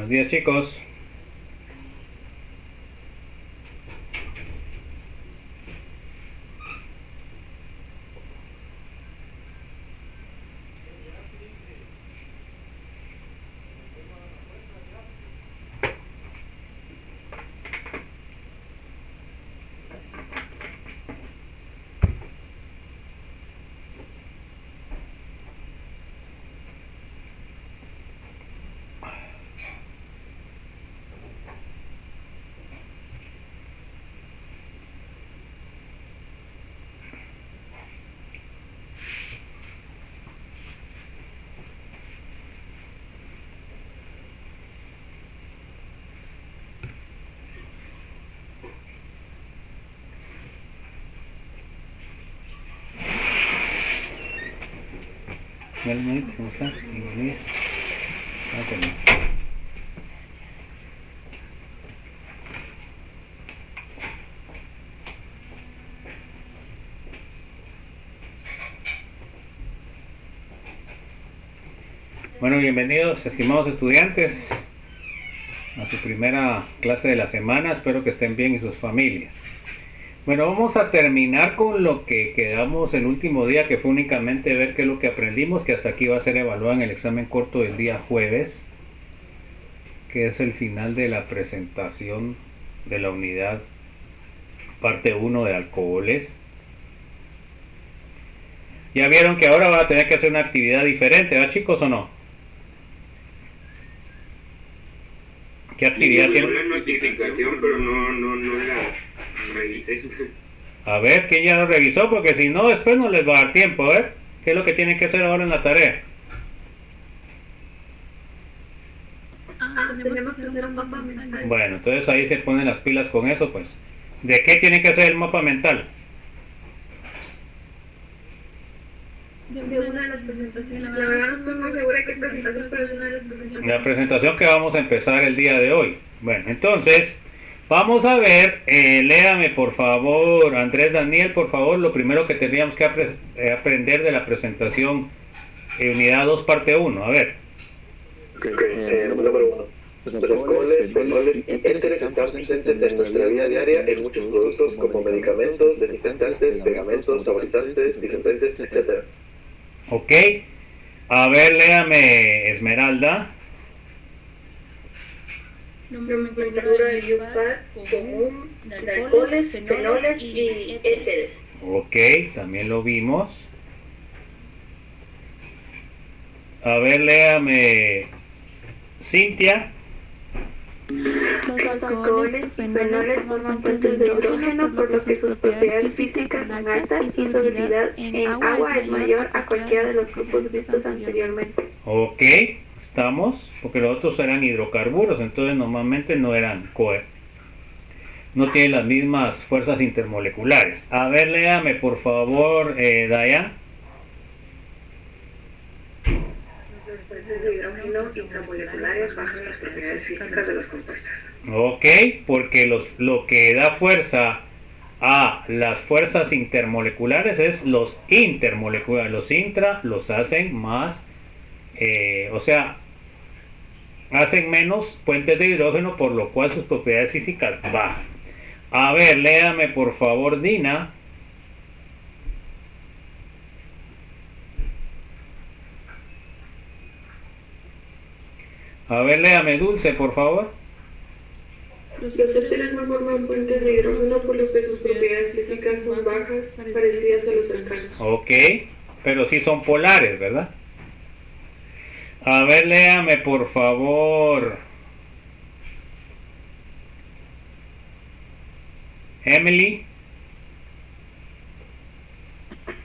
Buenos días, chicos. ¿Cómo está? Bienvenido. Bueno, bienvenidos, estimados estudiantes, a su primera clase de la semana. Espero que estén bien y sus familias. Bueno, vamos a terminar con lo que quedamos el último día, que fue únicamente ver qué es lo que aprendimos, que hasta aquí va a ser evaluado en el examen corto del día jueves, que es el final de la presentación de la unidad parte 1 de alcoholes. Ya vieron que ahora va a tener que hacer una actividad diferente, ¿verdad, chicos, o no? ¿Qué actividad tiene? Una notificación, pero no la revisé. A ver, ¿quién ya lo revisó? Porque si no, después no les va a dar tiempo, ¿eh? ¿Qué es lo que tienen que hacer ahora en la tarea? Tenemos que hacer un mapa mental. Bueno, entonces ahí se ponen las pilas con eso, pues. ¿De qué tienen que hacer el mapa mental? De una de las presentaciones. La verdad no estoy muy segura de qué presentación, pero es una de las presentaciones. La presentación que vamos a empezar el día de hoy. Bueno, entonces, vamos a ver, léame por favor, Andrés Daniel, por favor, lo primero que tendríamos que aprender de la presentación unidad 2, parte 1. A ver. Número 1. Los alcoholes, fenoles y éteres están presentes en nuestra vida diaria en muchos productos como medicamentos, desinfectantes, pegamentos, saborizantes, disolventes, etc. Ok. A ver, léame, Esmeralda. Nomenclatura de UPAD común de alcoholes, fenoles y éteres. Ok, también lo vimos. A ver, léame, Cintia. Los alcoholes y fenoles forman fuentes de hidrógeno, por lo que sus propiedades físicas son altas y su solubilidad en agua es mayor a cualquiera de los grupos vistos anteriormente. Ok, estamos, porque los otros eran hidrocarburos, entonces normalmente no eran no tienen las mismas fuerzas intermoleculares. A ver, léame por favor, Dayan. Las fuentes de hidrógeno intramoleculares bajan las propiedades físicas de los compuestos. Ok, porque lo que da fuerza a las fuerzas intermoleculares es los intermoleculares. Los intra los hacen más, o sea, hacen menos puentes de hidrógeno, por lo cual sus propiedades físicas bajan. A ver, léame por favor, Dina. A ver, léame, Dulce, por favor. Los éteres no forman puentes de hidrógeno, por lo que sus propiedades físicas son bajas, parecidas a los alcanos. Ok, pero sí son polares, ¿verdad? A ver, léame por favor, Emily.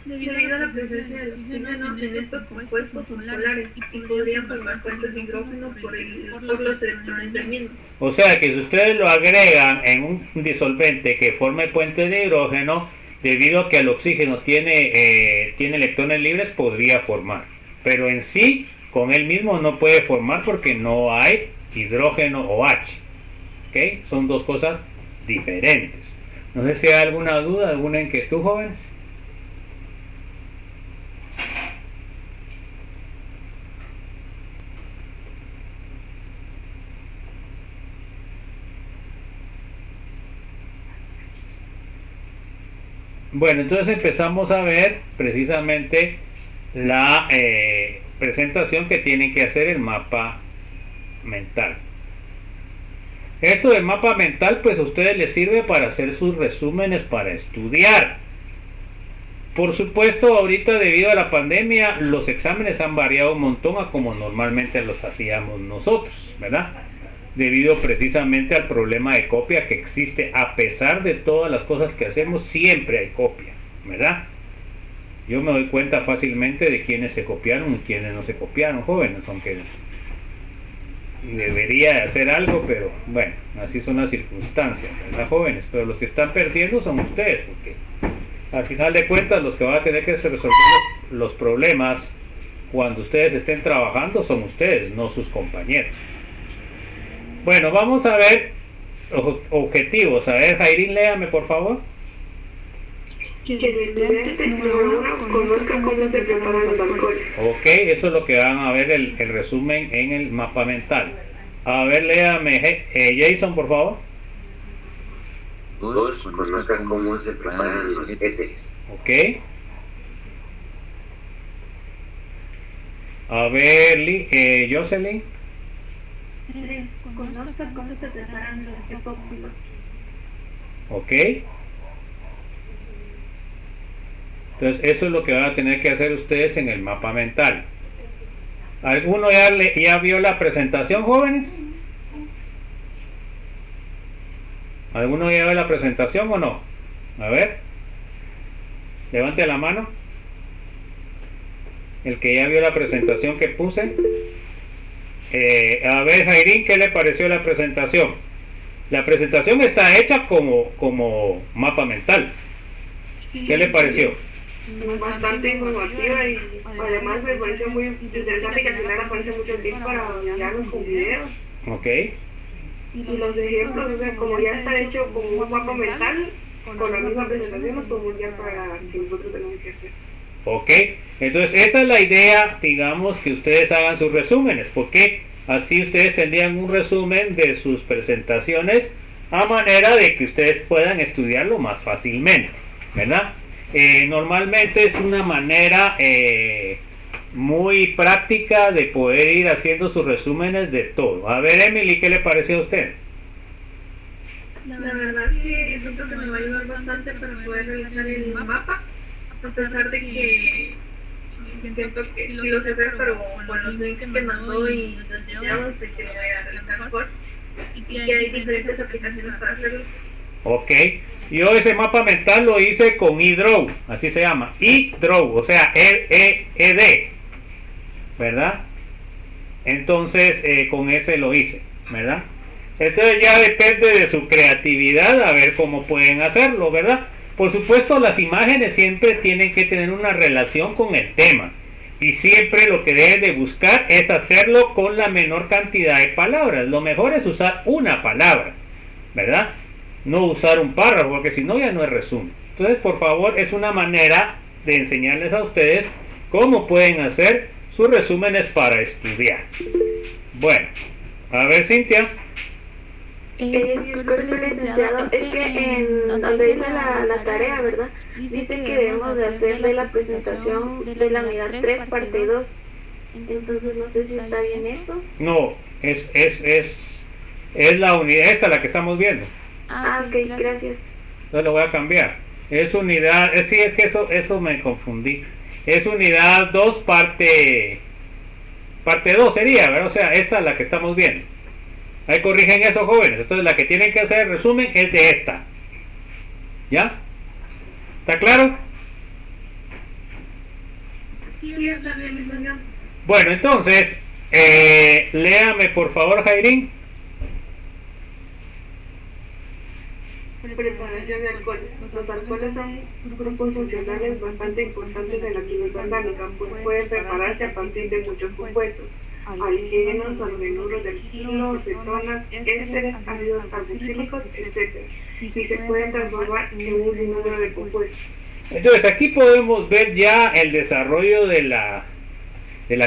Debido a la presencia de oxígeno en estos compuestos son polares y podrían formar fuentes de hidrógeno por los electrones mismos. O sea que si ustedes lo agregan en un disolvente que forme puentes de hidrógeno, debido a que el oxígeno tiene electrones libres, podría formar. Pero en sí, con él mismo no puede formar porque no hay hidrógeno OH. ¿Okay? Son dos cosas diferentes. No sé si hay alguna duda, alguna inquietud, jóvenes. Bueno, entonces empezamos a ver precisamente la presentación que tiene que hacer el mapa mental. Esto del mapa mental pues a ustedes les sirve para hacer sus resúmenes para estudiar. Por supuesto, ahorita debido a la pandemia los exámenes han variado un montón a como normalmente los hacíamos nosotros, ¿verdad? Debido precisamente al problema de copia que existe. A pesar de todas las cosas que hacemos, siempre hay copia, ¿verdad? Yo me doy cuenta fácilmente de quienes se copiaron y quienes no se copiaron, jóvenes, aunque debería hacer algo, pero bueno, así son las circunstancias, ¿verdad, jóvenes? Pero los que están perdiendo son ustedes, porque al final de cuentas los que van a tener que resolver los problemas cuando ustedes estén trabajando son ustedes, no sus compañeros. Bueno, vamos a ver objetivos. A ver, Jairín, léame por favor. Que el estudiante número 1 conozca cómo se preparan los alcoholes. Ok, eso es lo que van a ver el resumen en el mapa mental. A ver, léame Jason, por favor. 2. Conozcan cómo se preparan los éteres. Ok. A ver, Jocelyn. 3. Conozca cómo se preparan los epóxidos. Ok. Entonces eso es lo que van a tener que hacer ustedes en el mapa mental. ¿Alguno ya vio la presentación, jóvenes? ¿Alguno ya vio la presentación o no? A ver, levante la mano. El que ya vio la presentación que puse. A ver, Jairín, ¿qué le pareció la presentación? La presentación está hecha como mapa mental. ¿Qué le pareció? Bastante informativa y además me parece muy interesante que al final aparece mucho link para mirarlos con videos. Ok. Y los ejemplos, o sea, como ya está hecho con un mapa mental, con la misma presentación nos podemos guiar para que nosotros tenemos que hacer. Ok, entonces esa es la idea, digamos, que ustedes hagan sus resúmenes, porque así ustedes tendrían un resumen de sus presentaciones a manera de que ustedes puedan estudiarlo más fácilmente, ¿verdad? Normalmente es una manera muy práctica de poder ir haciendo sus resúmenes de todo. A ver, Emily, ¿qué le pareció a usted? La verdad que siento que me va a ayudar bastante para poder realizar el mapa, a pesar de que siento que sí lo sé hacer, pero con los links que me mandó y los videos de que lo voy a realizar mejor y que hay diferentes aplicaciones para hacerlo. Ok, yo ese mapa mental lo hice con eDraw, así se llama, eDraw, o sea, E-D, ¿verdad? Entonces con ese lo hice, ¿verdad? Entonces ya depende de su creatividad a ver cómo pueden hacerlo, ¿verdad? Por supuesto las imágenes siempre tienen que tener una relación con el tema y siempre lo que deben de buscar es hacerlo con la menor cantidad de palabras. Lo mejor es usar una palabra, ¿verdad? No usar un párrafo, porque si no ya no es resumen. Entonces, por favor, es una manera de enseñarles a ustedes cómo pueden hacer sus resúmenes para estudiar. Bueno, a ver, Cintia. Disculpe, licenciado, es que en donde dice la tarea, ¿verdad? Dice que debemos de hacerle la presentación de la unidad 3, parte 2. Entonces, no sé si está bien eso. No, es la unidad, esta la que estamos viendo. Ok, gracias. Entonces lo voy a cambiar. Es unidad, sí, es que eso me confundí. Es unidad 2, parte 2 sería, ¿verdad? O sea, esta es la que estamos viendo. Ahí corrigen eso, jóvenes. Entonces la que tienen que hacer el resumen es de esta. ¿Ya? ¿Está claro? Sí, está bien, licenciado. Bueno, entonces, léame por favor, Jairín. Preparación de alcoholes. Los alcoholes son grupos funcionales bastante importantes de la química orgánica, pues pueden prepararse a partir de muchos compuestos: alquenos, aldenuros de alquilo, cetonas, ésteres, ácidos carboxílicos, etc. Y se pueden transformar en un sinnúmero de compuestos. Entonces aquí podemos ver ya el desarrollo de la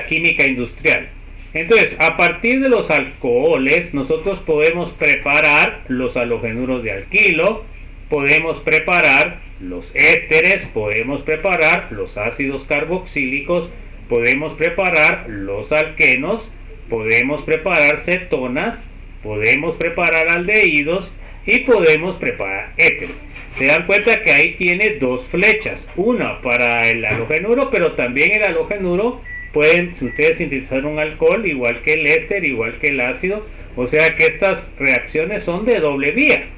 química industrial. Entonces, a partir de los alcoholes, nosotros podemos preparar los halogenuros de alquilo, podemos preparar los ésteres, podemos preparar los ácidos carboxílicos, podemos preparar los alquenos, podemos preparar cetonas, podemos preparar aldehídos y podemos preparar éteres. Se dan cuenta que ahí tiene dos flechas, una para el halogenuro, pero también el halogenuro pueden ustedes sintetizar un alcohol igual que el éster, igual que el ácido, o sea que estas reacciones son de doble vía.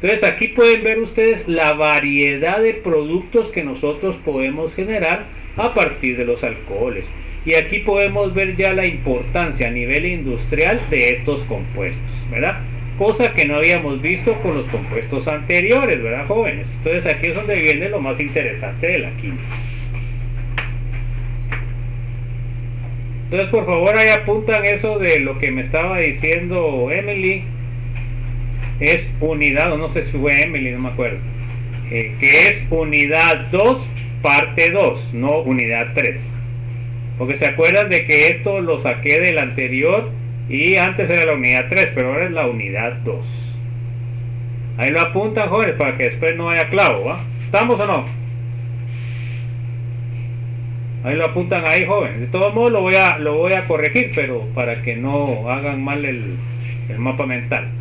Entonces aquí pueden ver ustedes la variedad de productos que nosotros podemos generar a partir de los alcoholes. Y aquí podemos ver ya la importancia a nivel industrial de estos compuestos, ¿verdad? Cosa que no habíamos visto con los compuestos anteriores, ¿verdad, jóvenes? Entonces aquí es donde viene lo más interesante de la química. Entonces por favor ahí apuntan eso de lo que me estaba diciendo Emily. Es unidad, o no sé si fue Emily, no me acuerdo, que es unidad 2, parte 2, no unidad 3. Porque se acuerdan de que esto lo saqué del anterior y antes era la unidad 3, pero ahora es la unidad 2. Ahí lo apuntan, jóvenes, para que después no haya clavo, ¿va? ¿Estamos o no? Ahí lo apuntan ahí, jóvenes. De todos modos lo voy a corregir, pero para que no hagan mal el mapa mental.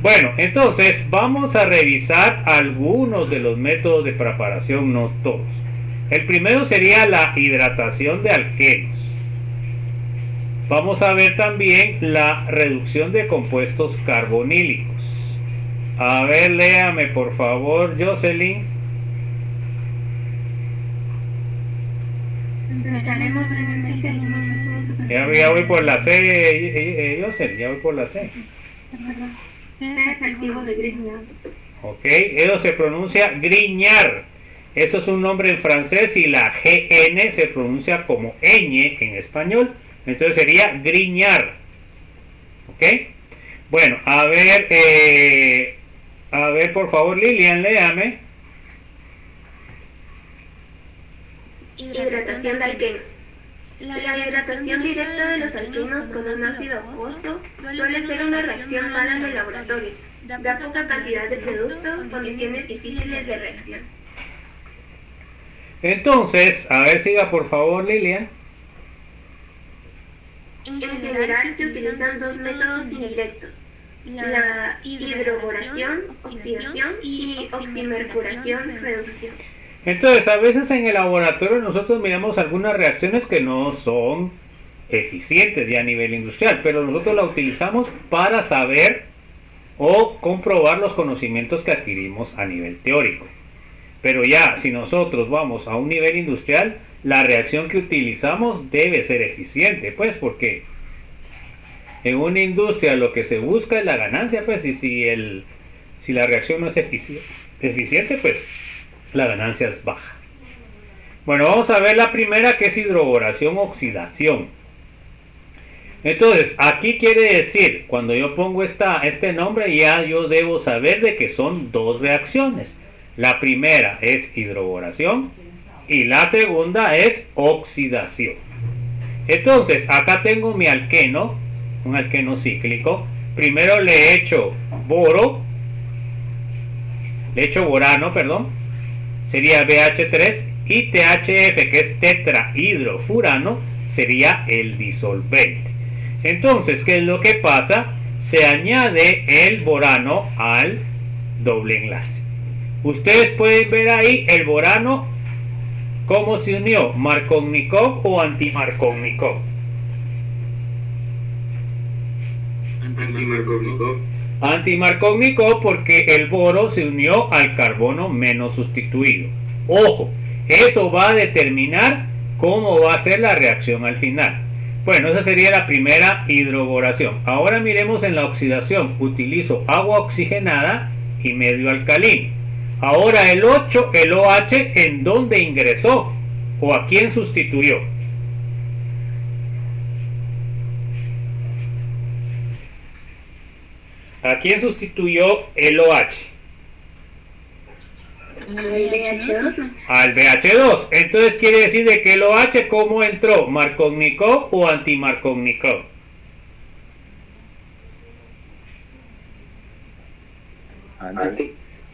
Bueno, entonces vamos a revisar algunos de los métodos de preparación, no todos. El primero sería la hidratación de alquenos. Vamos a ver también la reducción de compuestos carbonílicos. A ver, léame por favor, Jocelyn. Empezaremos brevemente el número. Ya voy por la C, Jocelyn, ya voy por la C. C efectivo de Grignard. Ok, eso se pronuncia Grignard. Eso es un nombre en francés y la GN se pronuncia como ñ en español. Entonces sería Grignard. Ok. Bueno, a ver por favor Lilian, léame. Hidratación de alquenos. La hidratación directa de los alquenos con un ácido acuoso suele ser una reacción mala en el laboratorio. Da poca cantidad de producto, condiciones difíciles de reacción. Entonces, a ver, siga por favor Lilian. En general se utilizan dos métodos indirectos: la hidroboración, oxidación, y oximercuración, reducción. Entonces, a veces en el laboratorio nosotros miramos algunas reacciones que no son eficientes ya a nivel industrial, pero nosotros la utilizamos para saber o comprobar los conocimientos que adquirimos a nivel teórico. Pero ya, si nosotros vamos a un nivel industrial, la reacción que utilizamos debe ser eficiente, pues, porque en una industria lo que se busca es la ganancia, pues, y si la reacción no es eficiente, pues, la ganancia es baja. Bueno, vamos a ver la primera, que es hidroboración oxidación. Entonces, aquí quiere decir, cuando yo pongo este nombre, ya yo debo saber de que son dos reacciones. La primera es hidroboración y la segunda es oxidación. Entonces, acá tengo mi alqueno, un alqueno cíclico. Primero le echo borano, sería BH3, y THF, que es tetrahidrofurano, sería el disolvente. Entonces, ¿qué es lo que pasa? Se añade el borano al doble enlace. Ustedes pueden ver ahí el borano cómo se unió, Markovnikov o antimarkovnikov. Antimarkovnikov, porque el boro se unió al carbono menos sustituido. Ojo, eso va a determinar cómo va a ser la reacción al final. Bueno, esa sería la primera hidroboración. Ahora miremos en la oxidación. Utilizo agua oxigenada y medio alcalino. Ahora el OH, ¿en dónde ingresó? ¿O a quién sustituyó? ¿A quién sustituyó el OH? Al BH2. Entonces quiere decir de que el OH, ¿cómo entró? ¿Markovnikov o antimarkovnikov?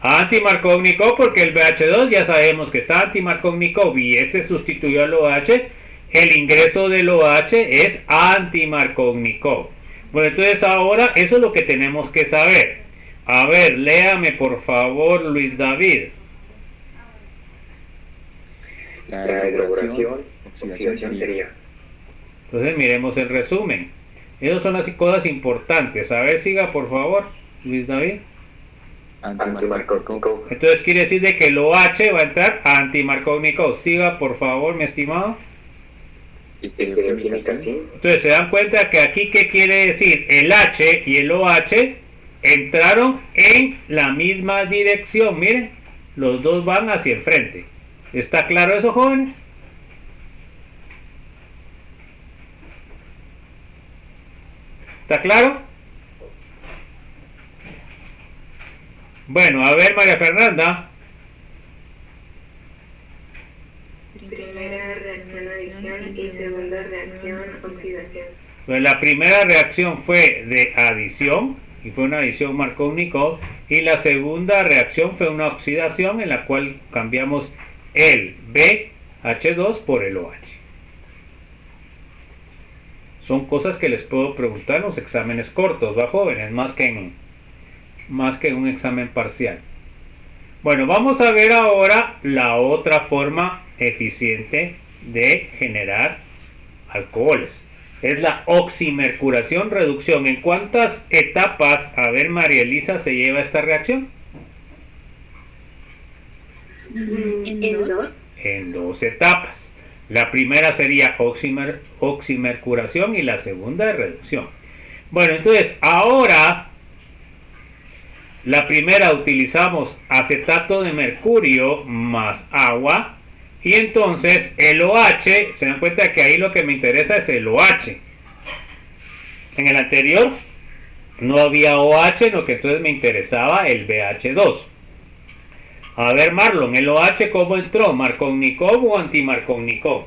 Anti-Markovnikov porque el BH2 ya sabemos que está anti-Markovnikov y este sustituyó al OH. El ingreso del OH es anti-Markovnikov. Bueno, entonces ahora eso es lo que tenemos que saber. A ver, léame por favor, Luis David. La elaboración, oxidación sería. Entonces miremos el resumen. Esas son las cosas importantes. A ver, siga por favor, Luis David. Anti-Markovnikov. Entonces quiere decir de que el OH va a entrar anti-Markovnikov. Siga por favor, mi estimado. Estereoquímica, sí. Entonces se dan cuenta que aquí, ¿qué quiere decir? El H y el OH entraron en la misma dirección. Miren, los dos van hacia el frente. ¿Está claro eso, jóvenes? ¿Está claro? Bueno, a ver, María Fernanda. Primera reacción adición y segunda reacción oxidación. Pues la primera reacción fue de adición y fue una adición Markovnikov, y la segunda reacción fue una oxidación en la cual cambiamos el BH2 por el OH. Son cosas que les puedo preguntar en los exámenes cortos, ¿va, jóvenes? Más que en un examen parcial. Bueno, vamos a ver ahora la otra forma eficiente de generar alcoholes. Es la oximercuración reducción. ¿En cuántas etapas, a ver, María Elisa, se lleva esta reacción? En dos. En dos etapas. La primera sería oximercuración y la segunda es reducción. Bueno, entonces ahora la primera utilizamos acetato de mercurio más agua. Y entonces el OH, se dan cuenta que ahí lo que me interesa es el OH. En el anterior no había OH, lo que entonces me interesaba el BH2. A ver, Marlon, ¿el OH cómo entró? ¿Markovnikov o anti-Markovnikov?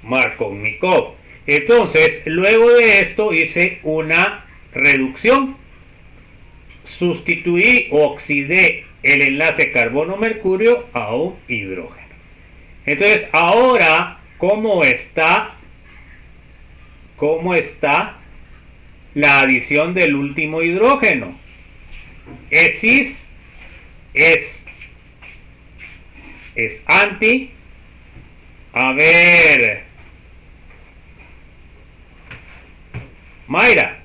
Markovnikov. Entonces, luego de esto hice una reducción. Sustituí o oxidé el enlace carbono-mercurio a un hidrógeno. Entonces, ahora, ¿cómo está la adición del último hidrógeno? Es cis, es anti. A ver, Mayra,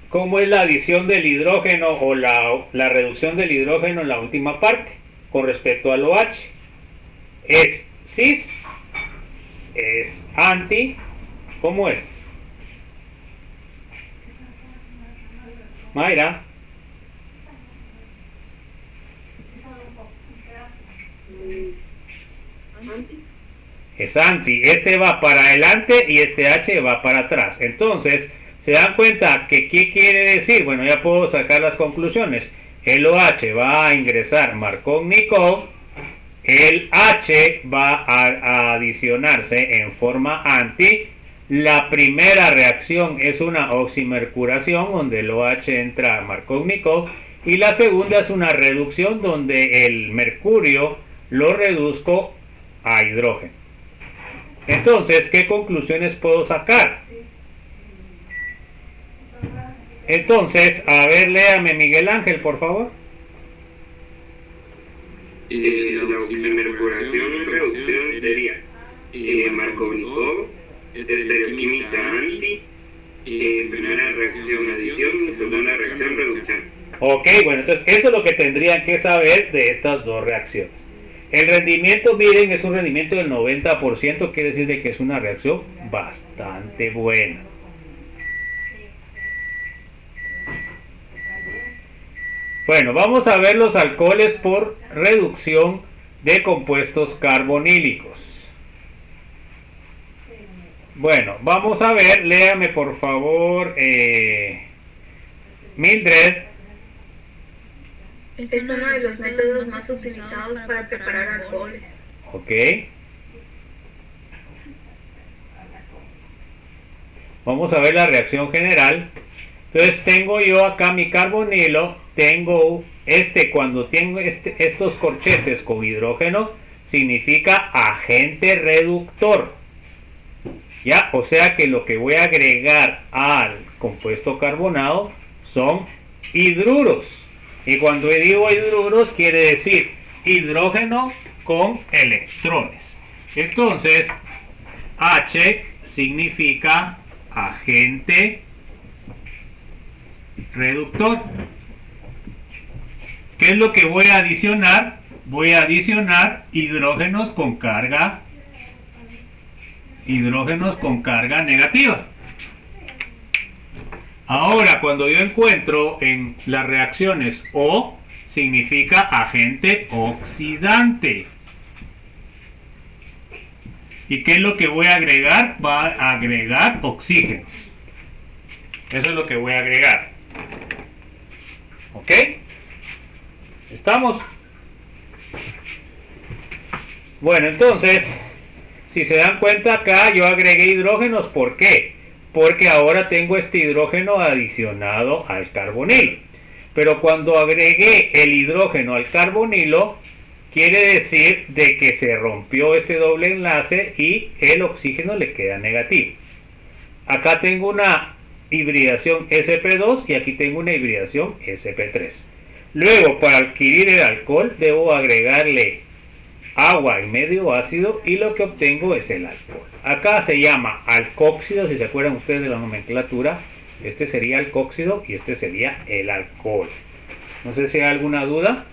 ¿cómo es la adición del hidrógeno o la reducción del hidrógeno en la última parte con respecto al OH? ¿Es cis? ¿Es anti? ¿Cómo es? Mayra. Es anti. Este va para adelante y este H va para atrás. Entonces, ¿se dan cuenta que qué quiere decir? Bueno, ya puedo sacar las conclusiones. El OH va a ingresar Markovnikov, el H va a adicionarse en forma anti. La primera reacción es una oximercuración donde el OH entra Markovnikov, y la segunda es una reducción donde el mercurio lo reduzco a hidrógeno. Entonces, ¿qué conclusiones puedo sacar? Entonces, a ver, léame Miguel Ángel, por favor. La oximercuración reducción sería Markovnikov, estereoquímica anti, primera reacción adición y segunda reacción reducción. Ok, bueno, entonces eso es lo que tendrían que saber de estas dos reacciones. El rendimiento, miren, es un rendimiento del 90%, quiere decir de que es una reacción bastante buena. Bueno, vamos a ver los alcoholes por reducción de compuestos carbonílicos. Bueno, vamos a ver, léame por favor, Mildred. Es uno de los métodos más utilizados para preparar alcoholes. Ok. Vamos a ver la reacción general. Entonces tengo yo acá mi carbonilo, tengo cuando tengo estos corchetes con hidrógeno, significa agente reductor. Ya, o sea que lo que voy a agregar al compuesto carbonado son hidruros. Y cuando digo hidruros quiere decir hidrógeno con electrones. Entonces, H significa agente reductor. ¿Qué es lo que voy a adicionar? Voy a adicionar hidrógenos con carga negativa. Ahora, cuando yo encuentro en las reacciones O, significa agente oxidante. ¿Y qué es lo que voy a agregar? Va a agregar oxígenos. Eso es lo que voy a agregar. ¿Ok? ¿Estamos? Bueno, entonces, si se dan cuenta acá, yo agregué hidrógenos. ¿Por qué? Porque ahora tengo este hidrógeno adicionado al carbonilo. Pero cuando agregué el hidrógeno al carbonilo, quiere decir de que se rompió este doble enlace y el oxígeno le queda negativo. Acá tengo una hibridación sp2 y aquí tengo una hibridación sp3. Luego, para adquirir el alcohol, debo agregarle agua y medio ácido y lo que obtengo es el alcohol. Acá se llama alcóxido, si se acuerdan ustedes de la nomenclatura. Este sería alcóxido y este sería el alcohol. No sé si hay alguna duda.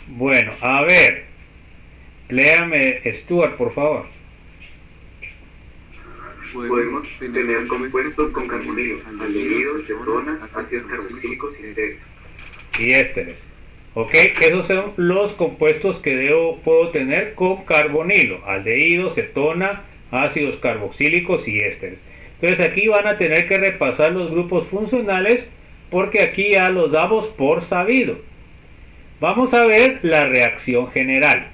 Bueno, a ver, léame Stuart, por favor. Podemos tener compuestos con carbonilo, aldehídos, cetonas, ácidos carboxílicos y ésteres. Ok, esos son los compuestos que puedo tener con carbonilo: aldehído, cetona, ácidos carboxílicos y ésteres. Entonces aquí van a tener que repasar los grupos funcionales porque aquí ya los damos por sabido. Vamos a ver la reacción general.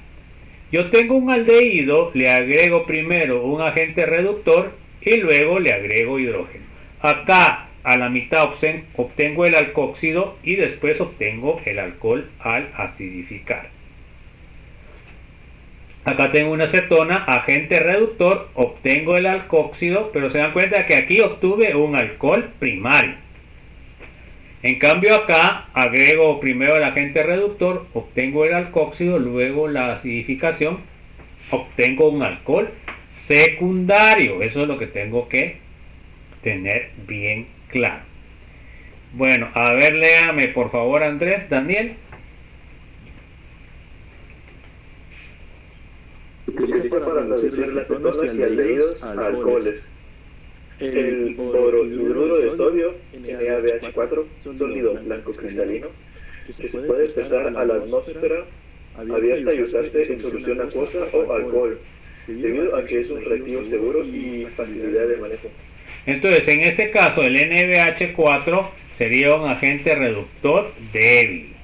Yo tengo un aldehído, le agrego primero un agente reductor y luego le agrego hidrógeno. Acá a la mitad obtengo el alcóxido y después obtengo el alcohol al acidificar. Acá tengo una cetona, agente reductor, obtengo el alcóxido, pero se dan cuenta que aquí obtuve un alcohol primario. En cambio acá agrego primero el agente reductor, obtengo el alcóxido, luego la acidificación, obtengo un alcohol secundario. Eso es lo que tengo que tener bien claro. Bueno, a ver, léame por favor Andrés, Daniel. Utiliza para reducir las cetonas y aldehídos a alcoholes. El borohidruro de sodio, NaBH4, sólido blanco cristalino, que se puede expresar a la atmósfera abierta y usarse en solución acuosa o alcohol, debido a que es un reactivo seguro y facilidad de manejo. Entonces, en este caso, el NaBH4 sería un agente reductor débil.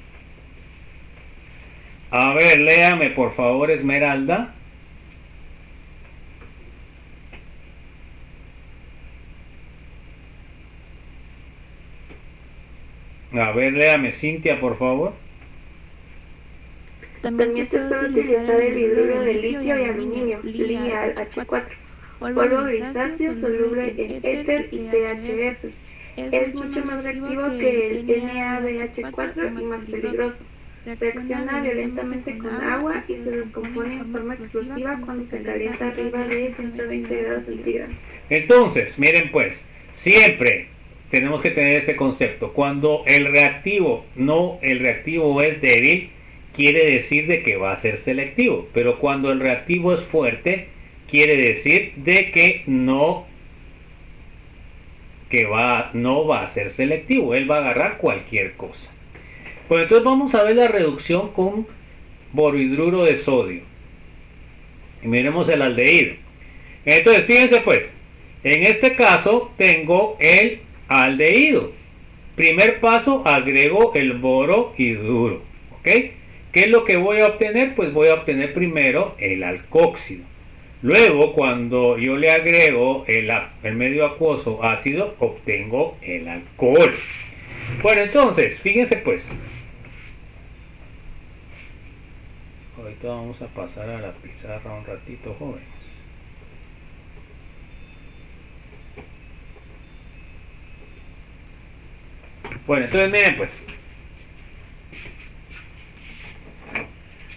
A ver, léame por favor, Esmeralda. A ver, léame Cintia, por favor. También se puede utilizar el hidruro de litio y aluminio, LiAH4, polvo grisáceo soluble en éter y CHF. Es mucho más reactivo que el NaBH4 y más peligroso. Reacciona violentamente con agua y se descompone en forma explosiva cuando se calienta arriba de 120 grados centígrados. Entonces, miren pues, siempre tenemos que tener este concepto. Cuando el reactivo es débil, quiere decir de que va a ser selectivo. Pero cuando el reactivo es fuerte, quiere decir de que no va a ser selectivo. Él va a agarrar cualquier cosa. Pues entonces vamos a ver la reducción con borohidruro de sodio. Y miremos el aldehído. Entonces, fíjense pues, en este caso tengo el aldehído. Primer paso, agrego el boro hidruro. ¿Ok? ¿Qué es lo que voy a obtener? Pues voy a obtener primero el alcóxido. Luego, cuando yo le agrego el medio acuoso ácido, obtengo el alcohol. Bueno, entonces, fíjense pues. Ahorita vamos a pasar a la pizarra un ratito, jóvenes. Bueno, entonces miren pues.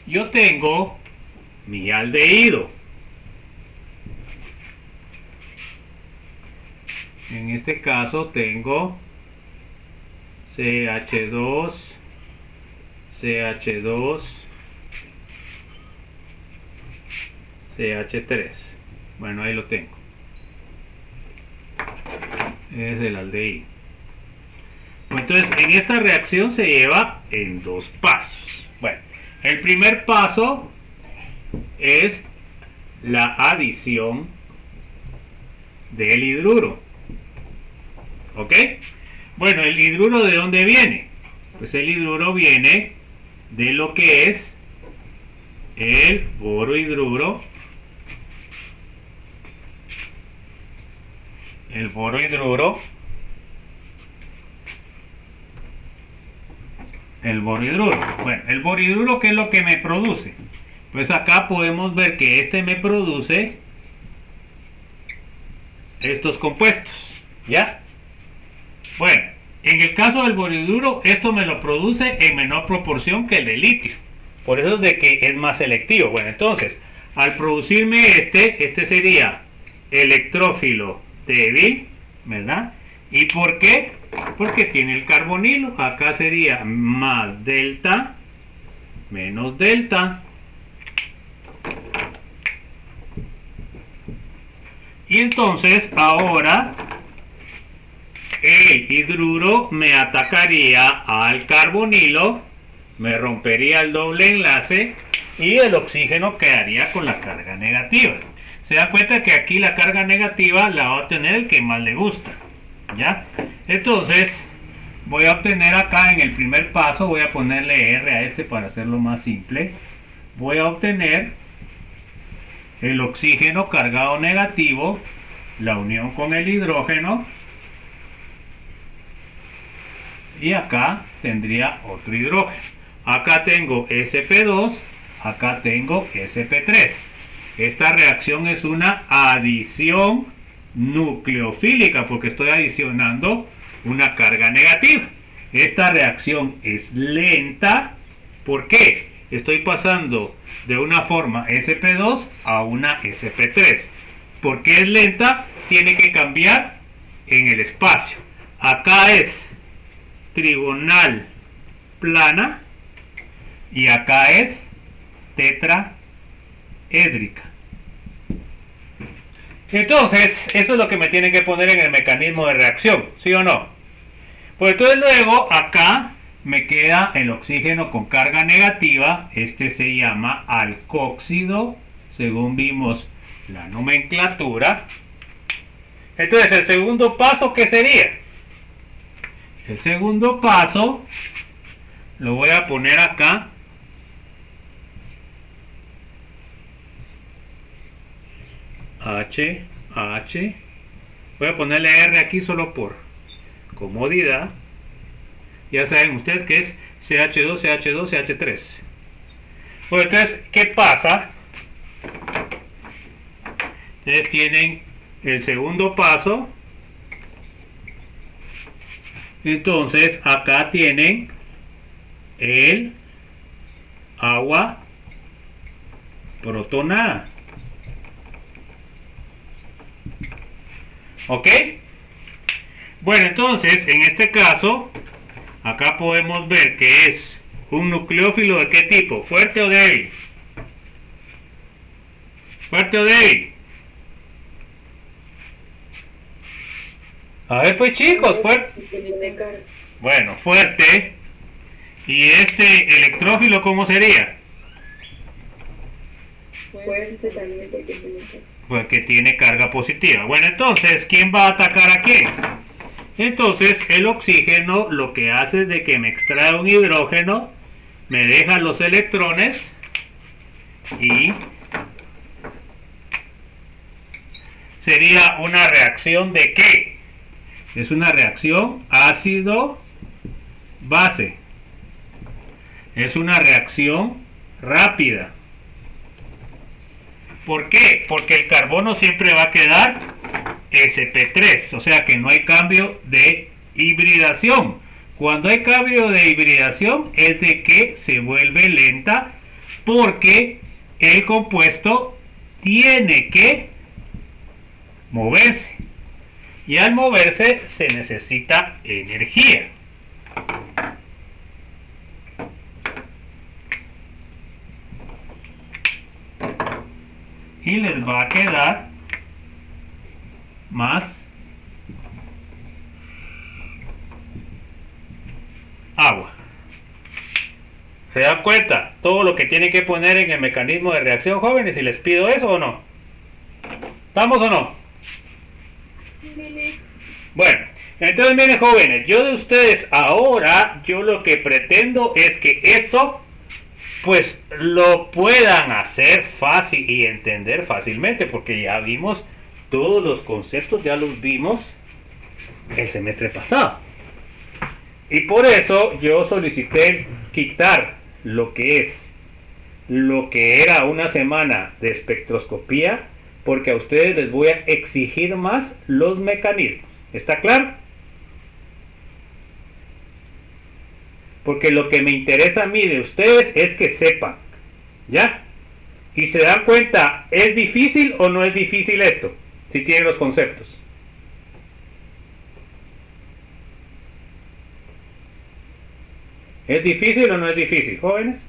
Yo tengo mi aldehído. En este caso tengo CH2, CH2, CH3. Bueno, ahí lo tengo. Es el aldehído. Entonces, en esta reacción se lleva en dos pasos. Bueno, el primer paso es la adición del hidruro. ¿Ok? Bueno, ¿el hidruro de dónde viene? Pues el hidruro viene de lo que es el borohidruro. El borohidruro. El borohidruro. Bueno, el borohidruro, ¿qué es lo que me produce? Pues acá podemos ver que este me produce estos compuestos. ¿Ya? Bueno, en el caso del borohidruro, esto me lo produce en menor proporción que el de litio. Por eso es de que es más selectivo. Bueno, entonces, al producirme este sería electrófilo débil, ¿verdad? ¿Y por qué? Porque tiene el carbonilo. Acá sería más delta, menos delta. Y entonces, ahora el hidruro me atacaría al carbonilo, me rompería el doble enlace y el oxígeno quedaría con la carga negativa. Se dan cuenta que aquí la carga negativa la va a obtener el que más le gusta. ¿Ya? Entonces, voy a obtener acá en el primer paso, voy a ponerle R a este para hacerlo más simple. Voy a obtener el oxígeno cargado negativo, la unión con el hidrógeno. Y acá tendría otro hidrógeno. Acá tengo sp2, acá tengo sp3. Esta reacción es una adición nucleofílica porque estoy adicionando una carga negativa. Esta reacción es lenta. ¿Por qué? Estoy pasando de una forma sp2 a una sp3. ¿Por qué es lenta? Tiene que cambiar en el espacio. Acá es trigonal plana y acá es tetraédrica. Entonces, eso es lo que me tienen que poner en el mecanismo de reacción, ¿sí o no? Pues entonces luego acá me queda el oxígeno con carga negativa. Este se llama alcóxido, según vimos la nomenclatura. Entonces, el segundo paso, ¿qué sería? El segundo paso lo voy a poner acá. H. Voy a ponerle R aquí solo por comodidad. Ya saben ustedes que es CH2, CH2, CH3. Bueno, entonces, ¿qué pasa? Ustedes tienen el segundo paso. Entonces, acá tienen el agua protonada. ¿Ok? Bueno, entonces, en este caso, acá podemos ver que es un nucleófilo de qué tipo, fuerte o débil. ¿Fuerte o débil? A ver pues chicos, fuerte. Bueno, fuerte. ¿Y este electrófilo cómo sería? Fuerte también porque tiene carga positiva. Bueno, entonces, ¿quién va a atacar a quién? Entonces el oxígeno lo que hace es de que me extrae un hidrógeno, me deja los electrones y sería una reacción de ¿qué? Es una reacción ácido-base. Es una reacción rápida. ¿Por qué? Porque el carbono siempre va a quedar sp3, o sea que no hay cambio de hibridación. Cuando hay cambio de hibridación es de que se vuelve lenta porque el compuesto tiene que moverse y al moverse se necesita energía. Y les va a quedar más agua. ¿Se dan cuenta? Todo lo que tienen que poner en el mecanismo de reacción, jóvenes, si les pido eso o no. ¿Estamos o no? Bueno, entonces miren, jóvenes, yo de ustedes ahora, yo lo que pretendo es que esto pues lo puedan hacer fácil y entender fácilmente, porque ya vimos todos los conceptos, ya los vimos el semestre pasado. Y por eso yo solicité quitar lo que era una semana de espectroscopía, porque a ustedes les voy a exigir más los mecanismos. ¿Está claro? Porque lo que me interesa a mí de ustedes es que sepan, ¿ya? Y se dan cuenta, ¿es difícil o no es difícil esto? Si tienen los conceptos. ¿Es difícil o no es difícil, jóvenes?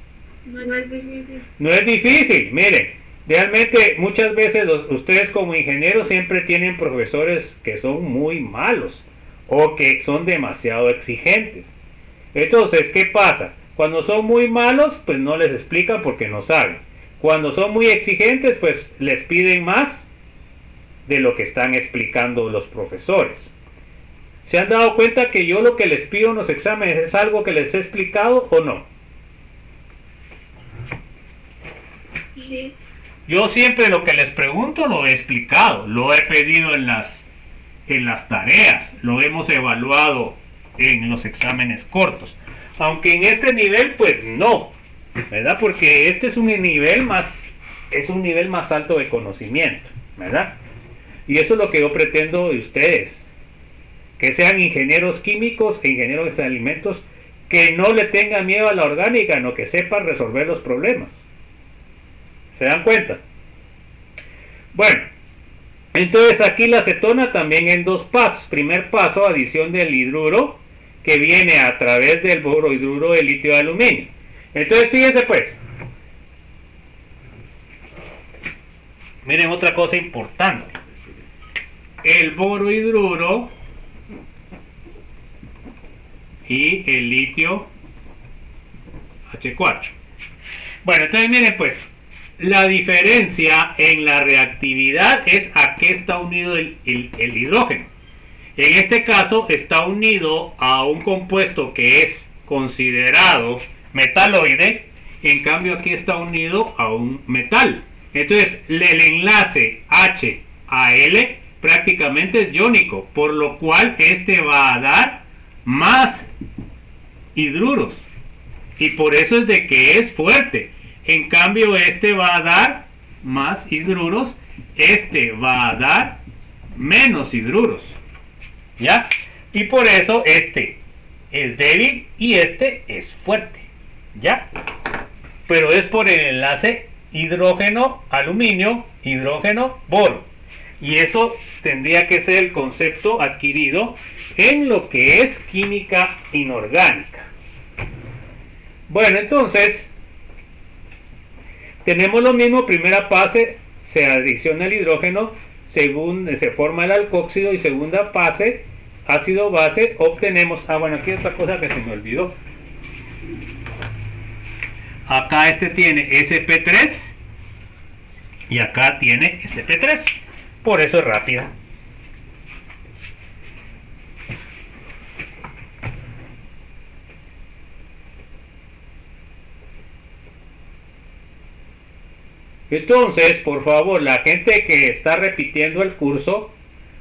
No es difícil. No es difícil, miren. Realmente muchas veces ustedes como ingenieros siempre tienen profesores que son muy malos o que son demasiado exigentes. Entonces, ¿qué pasa? Cuando son muy malos, pues no les explican porque no saben. Cuando son muy exigentes, pues les piden más de lo que están explicando los profesores. ¿Se han dado cuenta que yo lo que les pido en los exámenes es algo que les he explicado o no? Sí. Yo siempre lo que les pregunto lo he explicado, lo he pedido en las tareas, lo hemos evaluado en los exámenes cortos. Aunque en este nivel pues no, ¿verdad? Porque este es un nivel más alto de conocimiento, ¿verdad? Y eso es lo que yo pretendo de ustedes, que sean ingenieros químicos e ingenieros de alimentos, que no le tengan miedo a la orgánica, no, que sepan resolver los problemas. ¿Se dan cuenta? Bueno, entonces aquí la acetona también en dos pasos. Primer paso, adición del hidruro, que viene a través del borohidruro de litio de aluminio. Entonces fíjense pues, miren otra cosa importante. El borohidruro y el litio H4. Bueno, entonces miren pues, la diferencia en la reactividad es a qué está unido el hidrógeno. En este caso está unido a un compuesto que es considerado metaloide, en cambio aquí está unido a un metal. Entonces el enlace H a L prácticamente es iónico, por lo cual este va a dar más hidruros y por eso es de que es fuerte. En cambio este va a dar más hidruros, este va a dar menos hidruros, ¿ya? Y por eso este es débil y este es fuerte, ¿ya? Pero es por el enlace hidrógeno, aluminio, hidrógeno, boro. Y eso tendría que ser el concepto adquirido en lo que es química inorgánica. Bueno, entonces tenemos lo mismo, primera fase se adiciona el hidrógeno, se forma el alcóxido y segunda fase, ácido base, obtenemos, bueno, aquí otra cosa que se me olvidó. Acá este tiene sp3 y acá tiene sp3, por eso es rápida. Entonces, por favor, la gente que está repitiendo el curso,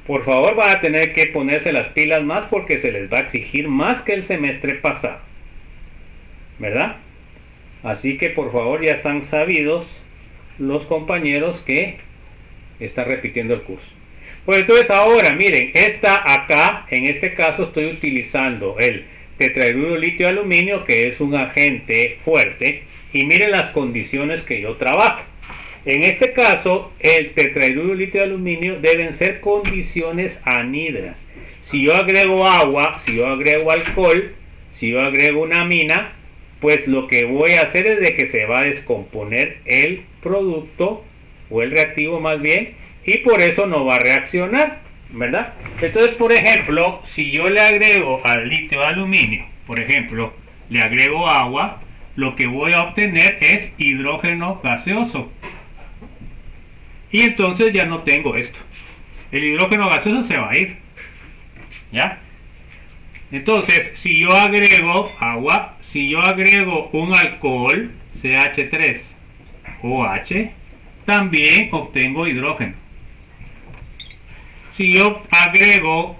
por favor van a tener que ponerse las pilas más porque se les va a exigir más que el semestre pasado, ¿verdad? Así que por favor ya están sabidos los compañeros que están repitiendo el curso. Pues entonces ahora miren, acá en este caso estoy utilizando el tetrahidruro litio de aluminio, que es un agente fuerte, y miren las condiciones que yo trabajo. En este caso el tetrahidruro litio de aluminio deben ser condiciones anhidras. Si yo agrego agua, si yo agrego alcohol, si yo agrego una amina, pues lo que voy a hacer es de que se va a descomponer el producto o el reactivo más bien, y por eso no va a reaccionar, ¿verdad? Entonces, por ejemplo, si yo le agrego al litio de aluminio, por ejemplo, le agrego agua, lo que voy a obtener es hidrógeno gaseoso, y entonces ya no tengo esto. El hidrógeno gaseoso se va a ir, ¿ya? Entonces, si yo agrego agua, si yo agrego un alcohol, CH3OH, también obtengo hidrógeno. Si yo agrego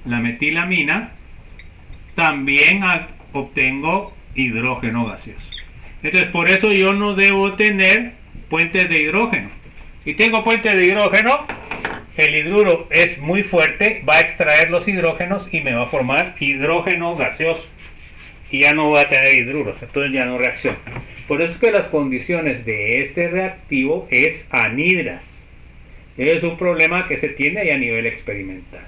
la metilamina, también obtengo hidrógeno gaseoso. Entonces, por eso yo no debo tener puentes de hidrógeno. Si tengo puentes de hidrógeno, el hidruro es muy fuerte, va a extraer los hidrógenos y me va a formar hidrógeno gaseoso. Y ya no va a tener hidruros, entonces ya no reacciona. Por eso es que las condiciones de este reactivo es anhidras. Es un problema que se tiene ahí a nivel experimental.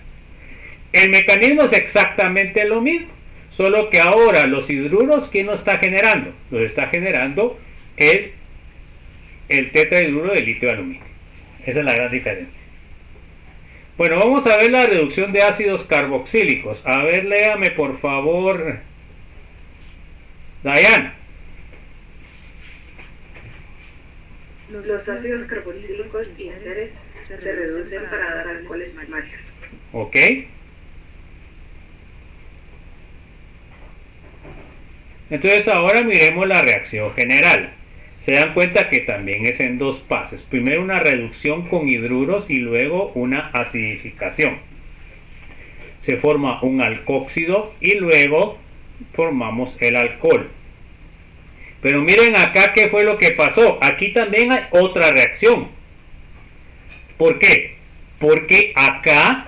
El mecanismo es exactamente lo mismo, solo que ahora los hidruros, ¿quién los está generando? Los está generando el tetrahidruro de litio de aluminio. Esa es la gran diferencia. Bueno, vamos a ver la reducción de ácidos carboxílicos. A ver, léame por favor, Dayan. Los ácidos carboxílicos y esteres se reducen para dar alcoholes primarios. Ok. Entonces ahora miremos la reacción general. Se dan cuenta que también es en dos pasos. Primero una reducción con hidruros y luego una acidificación. Se forma un alcóxido y luego formamos el alcohol. Pero miren acá qué fue lo que pasó. Aquí también hay otra reacción. ¿Por qué? Porque acá,